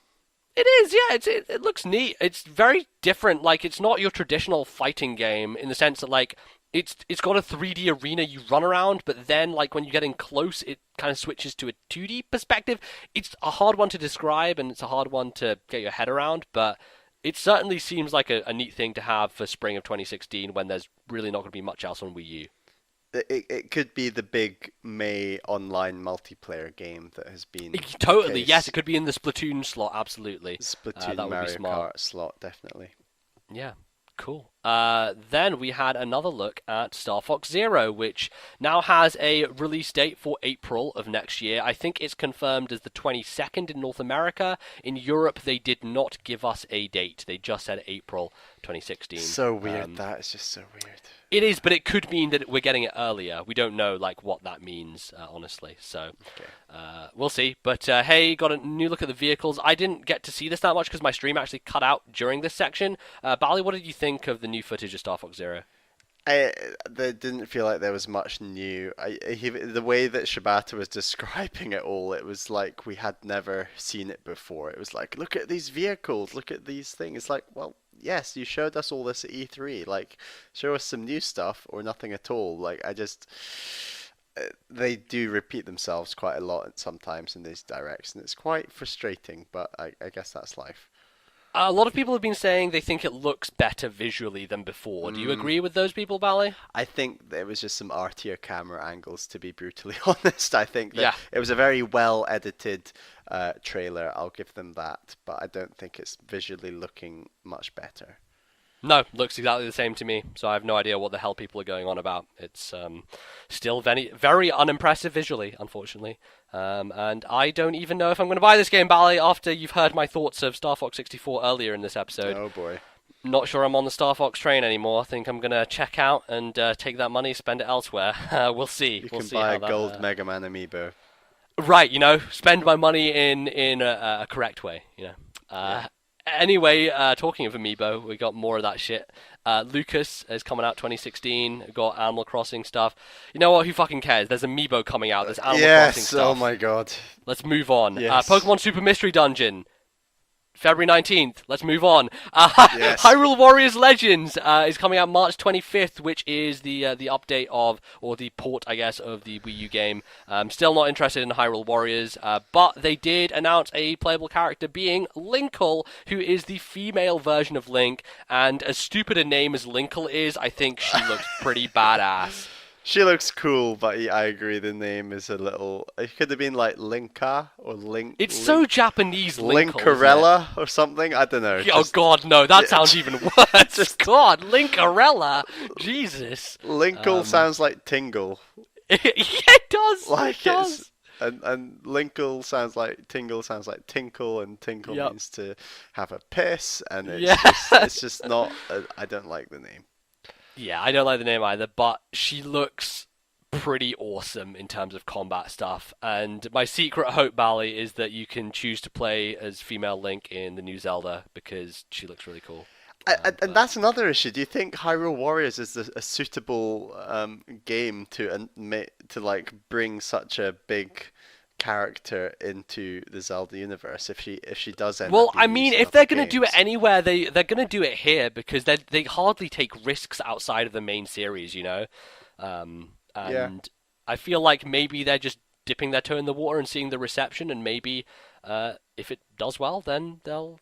It is, yeah. It looks neat. It's very different. Like, it's not your traditional fighting game in the sense that, like, it's got a 3D arena you run around, but then, like, when you get in close, it kind of switches to a 2D perspective. It's a hard one to describe, and it's a hard one to get your head around, but it certainly seems like a neat thing to have for spring of 2016 when there's really not going to be much else on Wii U. It could be the big May online multiplayer game that has been Totally, yes, it could be in the Splatoon slot, absolutely. Splatoon that would Mario be smart. Kart slot, definitely. Yeah, cool. Then we had another look at Star Fox Zero, which now has a release date for April of next year. I think it's confirmed as the 22nd in North America. In Europe, they did not give us a date. They just said April 2016. So weird. That is just so weird. It is, but it could mean that we're getting it earlier. We don't know like what that means, honestly. So we'll see. But hey, got a new look at the vehicles. I didn't get to see this that much because my stream actually cut out during this section. Bally, what did you think of the new footage of Star Fox Zero? There didn't feel like there was much new. The way that Shibata was describing it all, it was like we had never seen it before. It was like, look at these vehicles, look at these things. It's like, well, yes, you showed us all this at E3. Like, show us some new stuff or nothing at all. Like, they do repeat themselves quite a lot sometimes in these directs, and it's quite frustrating, but I guess that's life. A lot of people have been saying they think it looks better visually than before. Do you agree with those people, Bally? I think there was just some artier camera angles, to be brutally honest. I think that it was a very well edited trailer, I'll give them that, but I don't think it's visually looking much better. No, looks exactly the same to me, so I have no idea what the hell people are going on about. It's still very, very unimpressive visually, unfortunately. And I don't even know if I'm going to buy this game, Bally, after you've heard my thoughts of Star Fox 64 earlier in this episode. Oh boy. Not sure I'm on the Star Fox train anymore. I think I'm going to check out and take that money, spend it elsewhere. We'll see. You can buy a gold Mega Man amiibo. Right, spend my money in a correct way, Anyway, talking of Amiibo, we got more of that shit. Lucas is coming out 2016. We've got Animal Crossing stuff. You know what? Who fucking cares? There's Amiibo coming out. There's Animal Crossing stuff. Oh my god. Let's move on. Yes. Pokemon Super Mystery Dungeon. February 19th. Let's move on. Yes. Hyrule Warriors Legends is coming out March 25th, which is the update of, or the port, I guess, of the Wii U game. Still not interested in Hyrule Warriors, but they did announce a playable character being Linkle, who is the female version of Link, and as stupid a name as Linkle is, I think she looks pretty badass. She looks cool, but I agree the name is a little... It could have been like Linka or Link... It's so Japanese, Linkle, Linkarella or something? I don't know. Oh god, no, that sounds even worse. God, Linkarella. Jesus. Linkle sounds like Tingle. It does. Like it does. And Linkle sounds like Tingle sounds like Tinkle, and Tinkle means to have a piss, and it's just not... I don't like the name. Yeah, I don't like the name either, but she looks pretty awesome in terms of combat stuff. And my secret hope, Bally, is that you can choose to play as female Link in the new Zelda because she looks really cool. And But that's another issue. Do you think Hyrule Warriors is a suitable game to like bring such a big character into the Zelda universe if she does end up well, I being mean, used in if other they're gonna do it games? anywhere, they're gonna do it here because they hardly take risks outside of the main series, you know. Yeah. And I feel like maybe they're just dipping their toe in the water and seeing the reception, and maybe if it does well, then they'll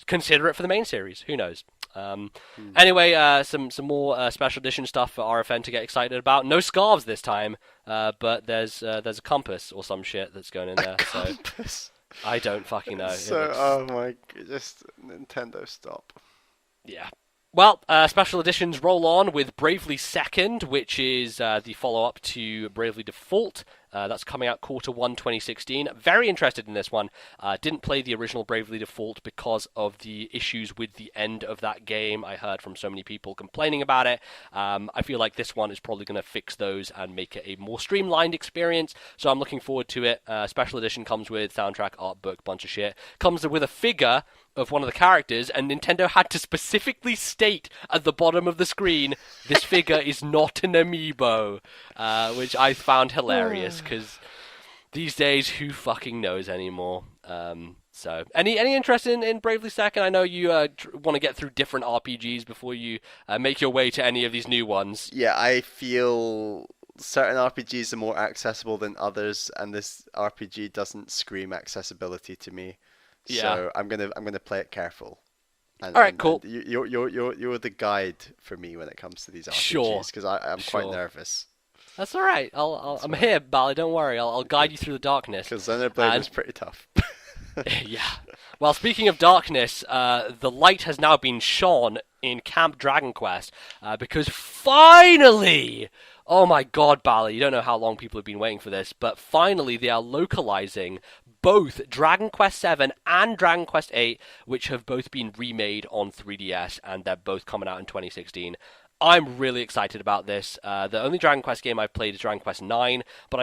consider it for the main series. Who knows? Um, Hmm. anyway, some more special edition stuff for RFN to get excited about. No scarves this time, but there's a compass or some shit that's going in A there. So compass. I don't fucking know. It So, looks oh my, just Nintendo stop. yeah. Well, special editions roll on with Bravely Second, which is the follow-up to Bravely Default. That's coming out Q1 2016. Very interested in this one. Didn't play the original Bravely Default because of the issues with the end of that game. I heard from so many people complaining about it. I feel like this one is probably going to fix those and make it a more streamlined experience. So I'm looking forward to it. Special edition comes with soundtrack, art book, bunch of shit. Comes with a figure of one of the characters, and Nintendo had to specifically state at the bottom of the screen, this figure is not an amiibo, which I found hilarious, because these days, who fucking knows anymore? So, any interest in Bravely Second? I know you want to get through different RPGs before you make your way to any of these new ones. Yeah, I feel certain RPGs are more accessible than others, and this RPG doesn't scream accessibility to me. Yeah. So I'm gonna play it careful. And, All right, and cool. you're the guide for me when it comes to these Sure. RPGs because I'm quite Sure. nervous. That's all right. I'm here, Bally. Don't worry. I'll guide Okay. you through the darkness. Because Xenoblade And was pretty tough. yeah. Well, speaking of darkness, the light has now been shone in Camp Dragon Quest because finally, oh my God, Bally, you don't know how long people have been waiting for this, but finally they are localizing both Dragon Quest VII and Dragon Quest VIII, which have both been remade on 3DS, and they're both coming out in 2016. I'm really excited about this. The only Dragon Quest game I've played is Dragon Quest IX, but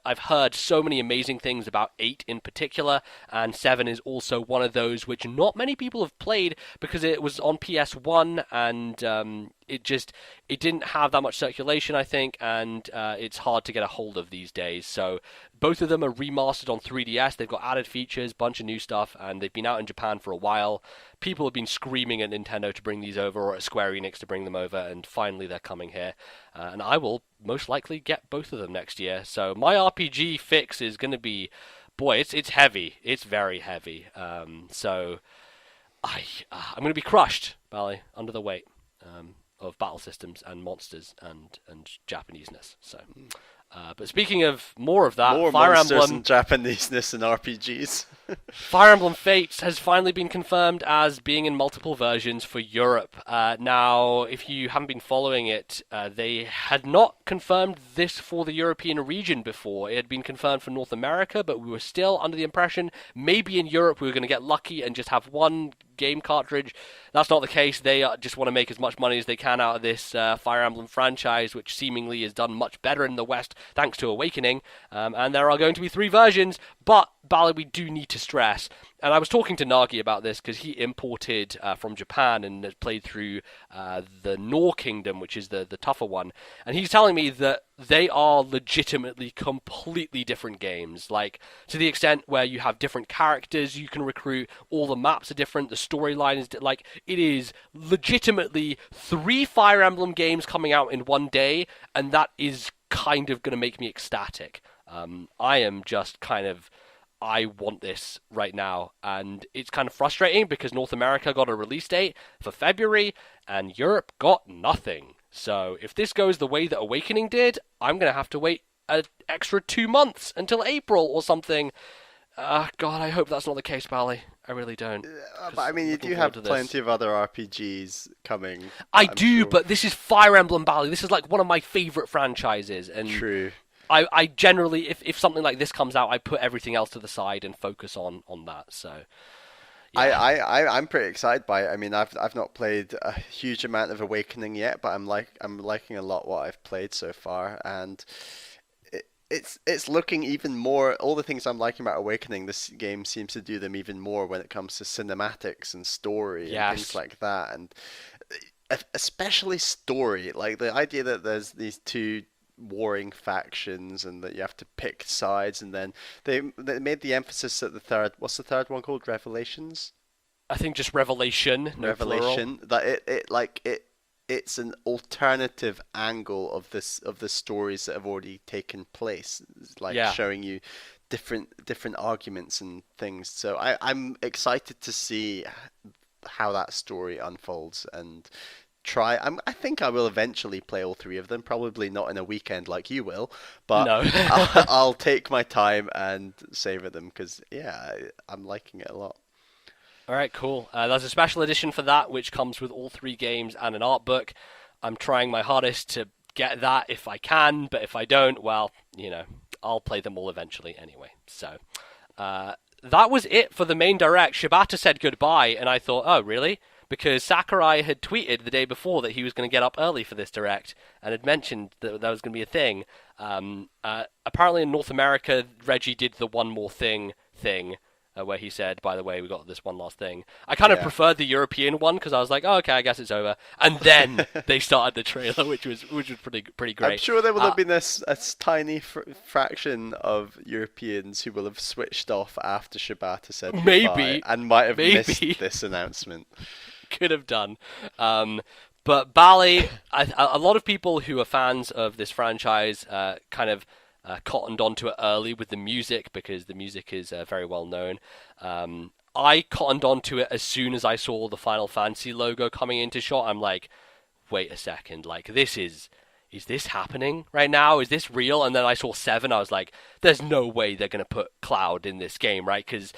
I've heard so many amazing things about 8 in particular, and 7 is also one of those which not many people have played because it was on PS1 and it didn't have that much circulation, I think, and it's hard to get a hold of these days. So both of them are remastered on 3DS. They've got added features, bunch of new stuff, and they've been out in Japan for a while. People have been screaming at Nintendo to bring these over, or at Square Enix to bring them over, and finally they're coming here. And I will most likely get both of them next year. So my RPG fix is going to be, boy, it's heavy. It's very heavy. So I'm going to be crushed, Bally, under the weight of battle systems and monsters and Japaneseness. So. But speaking of more of that, More Fire monsters Emblem and Japaneseness in RPGs. Fire Emblem Fates has finally been confirmed as being in multiple versions for Europe. Now, if you haven't been following it, they had not confirmed this for the European region before. It had been confirmed for North America, but we were still under the impression maybe in Europe we were going to get lucky and just have one game cartridge. That's not the case. They just want to make as much money as they can out of this Fire Emblem franchise, which seemingly has done much better in the West thanks to Awakening. And there are going to be 3 versions, but Bally, we do need to stress, and I was talking to Nagi about this because he imported from Japan and has played through the Nor Kingdom, which is the tougher one, and he's telling me that they are legitimately completely different games, like to the extent where you have different characters you can recruit, all the maps are different, the storyline is like it is legitimately 3 Fire Emblem games coming out in one day, and that is kind of going to make me ecstatic. I am just kind of I want this right now, and it's kind of frustrating because North America got a release date for February and Europe got nothing. So if this goes the way that Awakening did, I'm going to have to wait an extra 2 months until April or something. God, I hope that's not the case, Bally. I really don't. But I mean, you do have plenty of other RPGs coming. I I'm do, sure. but this is Fire Emblem, Bally. This is like one of my favorite franchises, and True. I generally, if something like this comes out, I put everything else to the side and focus on that. So, Yeah. I'm pretty excited by it. I mean, I've not played a huge amount of Awakening yet, but I'm liking a lot what I've played so far, and it's looking even more. All the things I'm liking about Awakening, this game seems to do them even more when it comes to cinematics and story and things Yes. like that, and especially story. Like the idea that there's these two warring factions and that you have to pick sides, and then they made the emphasis at the third. What's the third one called? Revelations. I think just Revelation, no plural. Revelation. That it's an alternative angle of the stories that have already taken place. It's like Yeah. showing you different arguments and things. So I'm excited to see how that story unfolds and I think I will eventually play all three of them. Probably not in a weekend like you will, but No. I'll take my time and savor them because yeah, I'm liking it a lot. All right, cool. There's a special edition for that, which comes with all three games and an art book. I'm trying my hardest to get that if I can, but if I don't, well, I'll play them all eventually anyway. So, that was it for the main direct. Shibata said goodbye, and I thought, oh, really? Because Sakurai had tweeted the day before that he was going to get up early for this direct, and had mentioned that that was going to be a thing. Apparently in North America, Reggie did the one more thing, where he said, by the way, we got this one last thing. I kind of Yeah. preferred the European one because I was like, oh, okay, I guess it's over. And then they started the trailer, which was pretty I'm great. sure there will Uh, have been a tiny fraction of Europeans who will have switched off after Shibata said goodbye maybe, and might have missed maybe. this announcement. Could have done. But Bally, a lot of people who are fans of this franchise kind of cottoned onto it early with the music because the music is very well known. I cottoned onto it as soon as I saw the Final Fantasy logo coming into shot. I'm like, wait a second, like is this happening right now? Is this real? And then I saw 7. I was like, there's no way they're going to put Cloud in this game, right? Because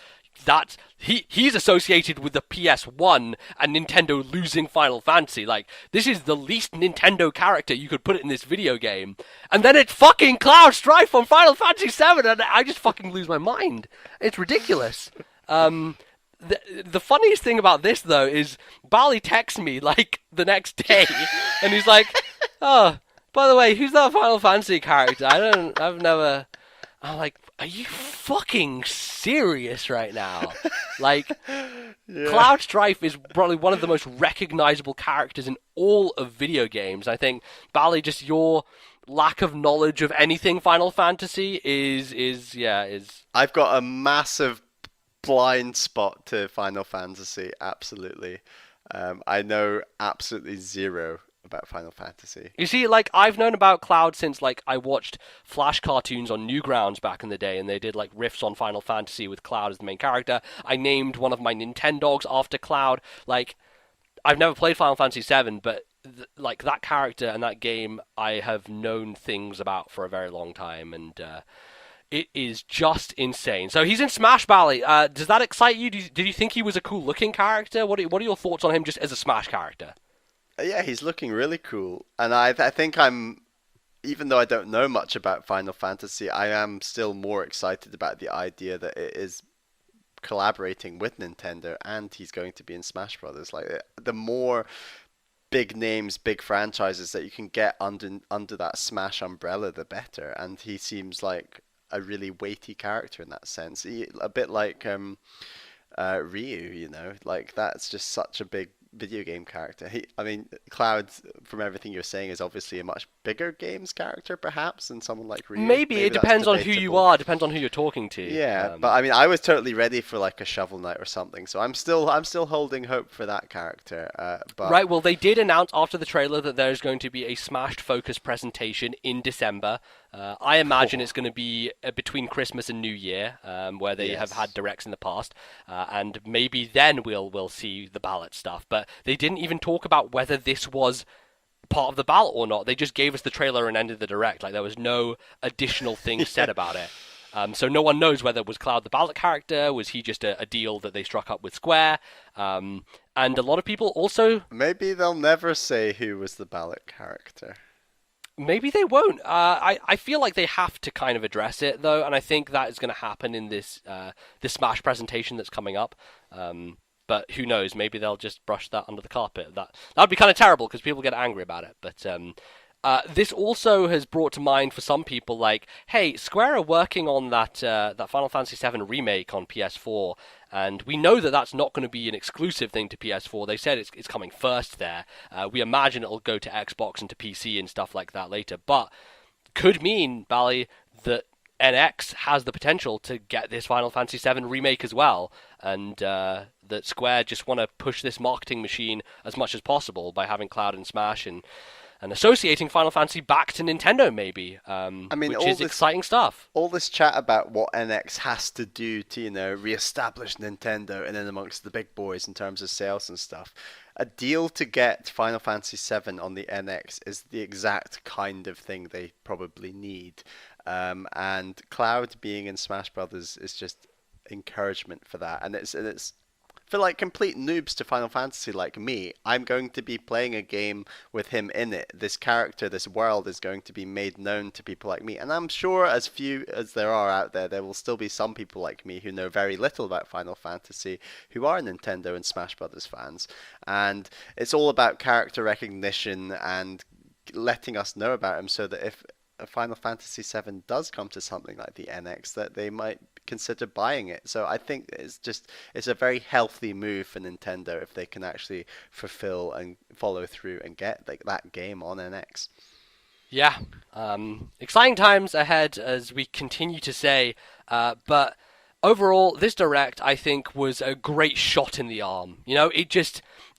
he's associated with the PS1 and Nintendo losing Final Fantasy. Like, this is the least Nintendo character you could put in this video game. And then it's fucking Cloud Strife on Final Fantasy 7 and I just fucking lose my mind. It's ridiculous. The funniest thing about this though is Bally texts me like the next day and he's like, "Oh, by the way, who's that Final Fantasy character? I've never." I'm like, "Are you fucking serious right now?" Like, Yeah. Cloud Strife is probably one of the most recognizable characters in all of video games. I think Bally, just your lack of knowledge of anything Final Fantasy is I've got a massive blind spot to Final Fantasy, absolutely. I know absolutely zero about Final Fantasy. You see, like, I've known about Cloud since, like, I watched Flash cartoons on Newgrounds back in the day, and they did, like, riffs on Final Fantasy with Cloud as the main character. I named one of my Nintendogs after Cloud. Like, I've never played Final Fantasy VII, but, like, that character and that game I have known things about for a very long time, and, it is just insane. So he's in Smash Bally. Does that excite you? Did you think he was a cool-looking character? What are your thoughts on him just as a Smash character? Yeah, he's looking really cool, and I think even though I don't know much about Final Fantasy, I am still more excited about the idea that it is collaborating with Nintendo and he's going to be in Smash Brothers. Like the more big names, big franchises that you can get under that Smash umbrella, the better. And he seems like a really weighty character in that sense. A bit like Ryu, like that's just such a big video game character. I mean, Cloud, from everything you're saying, is obviously a much bigger games character, perhaps, than someone like Ryu. Maybe it Maybe that's depends on who you debatable. are, depends on who you're talking to. Yeah, but I mean, I was totally ready for like a Shovel Knight or something, so I'm still holding hope for that character. But Right, well, they did announce after the trailer that there's going to be a Smashed Focus presentation in December. I imagine it's going to be between Christmas and New Year, where they have yes, had directs in the past, and maybe then we'll see the ballot stuff. But they didn't even talk about whether this was part of the ballot or not. They just gave us the trailer and ended the direct. Like there was no additional things said about it. So no one knows whether was Cloud the ballot character, was he just a deal that they struck up with Square, and a lot of people also. maybe they'll never say who was the ballot character. Maybe they won't. I feel like they have to kind of address it though, and I think that is going to happen in this Smash presentation that's coming up. But who knows? Maybe they'll just brush that under the carpet. That would be kind of terrible because people get angry about it. But this also has brought to mind for some people, like, hey, Square are working on that Final Fantasy VII remake on PS4, and we know that that's not going to be an exclusive thing to PS4. They said it's coming first there. We imagine it'll go to Xbox and to PC and stuff like that later, but could mean, Bally, that NX has the potential to get this Final Fantasy VII remake as well, and that Square just want to push this marketing machine as much as possible by having Cloud and Smash and associating Final Fantasy back to Nintendo, maybe, I mean, which is exciting stuff. All this chat about what NX has to do to, reestablish Nintendo and then amongst the big boys in terms of sales and stuff. A deal to get Final Fantasy VII on the NX is the exact kind of thing they probably need. And Cloud being in Smash Brothers is just encouragement for that. And it's for like complete noobs to Final Fantasy like me, I'm going to be playing a game with him in it. This character, this world is going to be made known to people like me. And I'm sure as few as there are out there, there will still be some people like me who know very little about Final Fantasy, who are Nintendo and Smash Brothers fans. And it's all about character recognition and letting us know about him so that if a Final Fantasy VII does come to something like the NX, that they might consider buying it. So I think it's a very healthy move for Nintendo if they can actually fulfill and follow through and get like that game on NX. Yeah, exciting times ahead as we continue to say, but overall, this Direct, I think, was a great shot in the arm.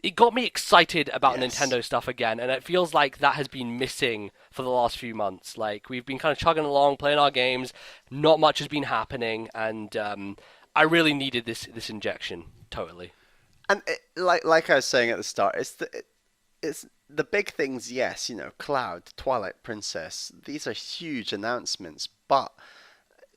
It got me excited about Yes. Nintendo stuff again, and it feels like that has been missing for the last few months. Like, we've been kind of chugging along, playing our games, not much has been happening, and I really needed this injection, totally. And like I was saying at the start, it's the big things. Yes, Cloud, Twilight Princess. These are huge announcements, but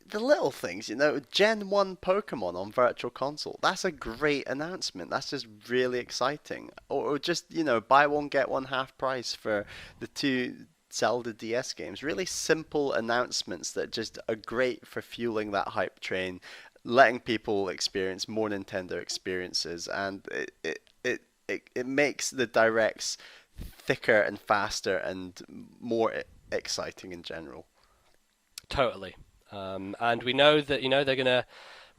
the little things, Gen 1 Pokemon on Virtual Console, that's a great announcement. That's just really exciting. Or just, buy one, get one half price for the two Zelda DS games. Really simple announcements that just are great for fueling that hype train, letting people experience more Nintendo experiences, and it makes the Directs thicker and faster and more exciting in general. Totally. And we know that, they're going to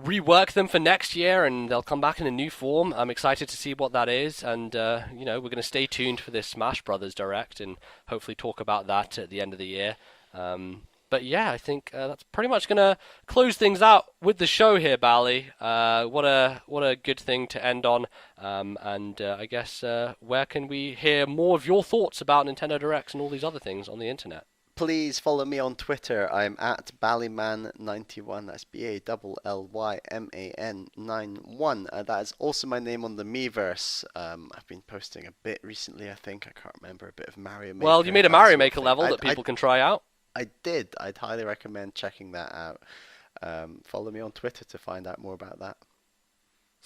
rework them for next year and they'll come back in a new form. I'm excited to see what that is. And, we're going to stay tuned for this Smash Brothers Direct and hopefully talk about that at the end of the year. But yeah, I think that's pretty much going to close things out with the show here, Bally. What a good thing to end on. And I guess where can we hear more of your thoughts about Nintendo Directs and all these other things on the internet? Please follow me on Twitter. I'm at Ballyman91. That's BALLYMAN 91. That is also my name on the Miiverse. I've been posting a bit recently, I think. I can't remember. A bit of Mario Maker. Well, you made a Mario Maker level that people can try out. I did. I'd highly recommend checking that out. Follow me on Twitter to find out more about that.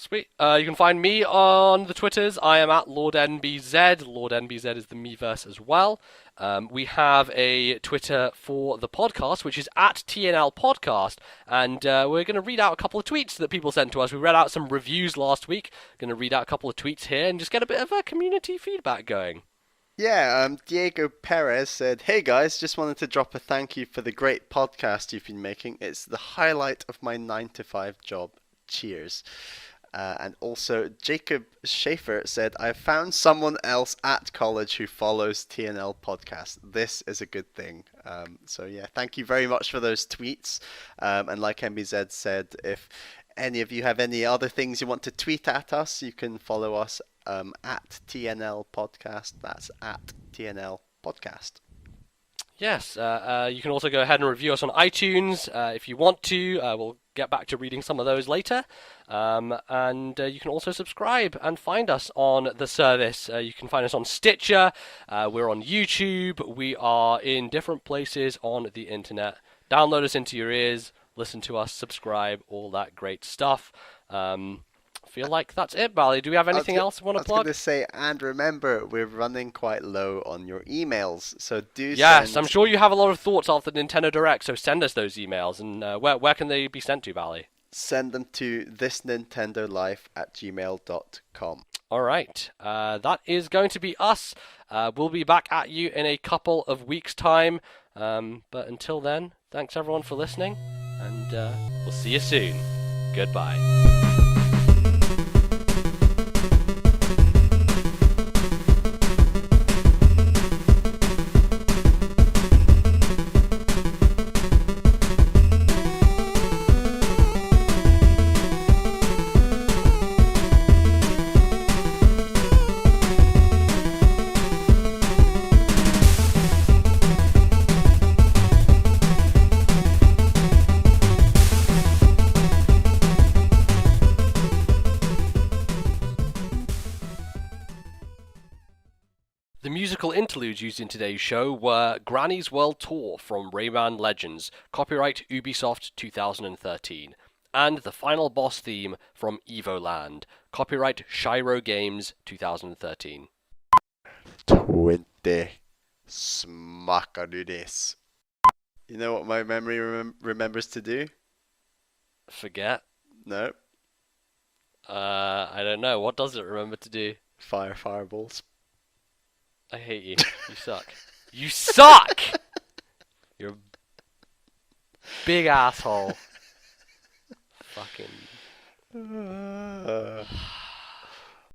Sweet. You can find me on the Twitters. I am at Lordnbz. Lordnbz is the Miiverse as well. We have a Twitter for the podcast, which is at TNL Podcast. And we're going to read out a couple of tweets that people sent to us. We read out some reviews last week. Going to read out a couple of tweets here and just get a bit of a community feedback going. Yeah, Diego Perez said, "Hey guys, just wanted to drop a thank you for the great podcast you've been making. It's the highlight of my 9 to 5 job. Cheers." And also, Jacob Schaefer said, "I found someone else at college who follows TNL podcast. This is a good thing." So yeah, thank you very much for those tweets. And like MBZ said, if any of you have any other things you want to tweet at us, you can follow us at TNL podcast. That's at TNL podcast. Yes, you can also go ahead and review us on iTunes if you want to. We'll get back to reading some of those later. And you can also subscribe and find us on the service. You can find us on Stitcher. We're on YouTube. We are in different places on the internet. Download us into your ears. Listen to us. Subscribe. All that great stuff. feel like that's it, Bally. Do we have anything else we want I to was going plug? to say, and remember, we're running quite low on your emails, so do Yes, I'm send sure you have a lot of thoughts after the Nintendo Direct, so send us those emails. And where can they be sent to, Bally? send them to thisnintendolife@gmail.com. All right, that is going to be us. We'll be back at you in a couple of weeks' time. But until then, thanks everyone for listening, and we'll see you soon. Goodbye. The musical interludes used in today's show were Granny's World Tour from Rayman Legends, copyright Ubisoft 2013, and the final boss theme from Evoland, copyright Shiro Games 2013. 20 smakadudes. You know what my memory remembers to do? Forget? No, I don't know. What does it remember to do? fire fireballs. I hate you. You suck. You suck! You're a big asshole. Fucking...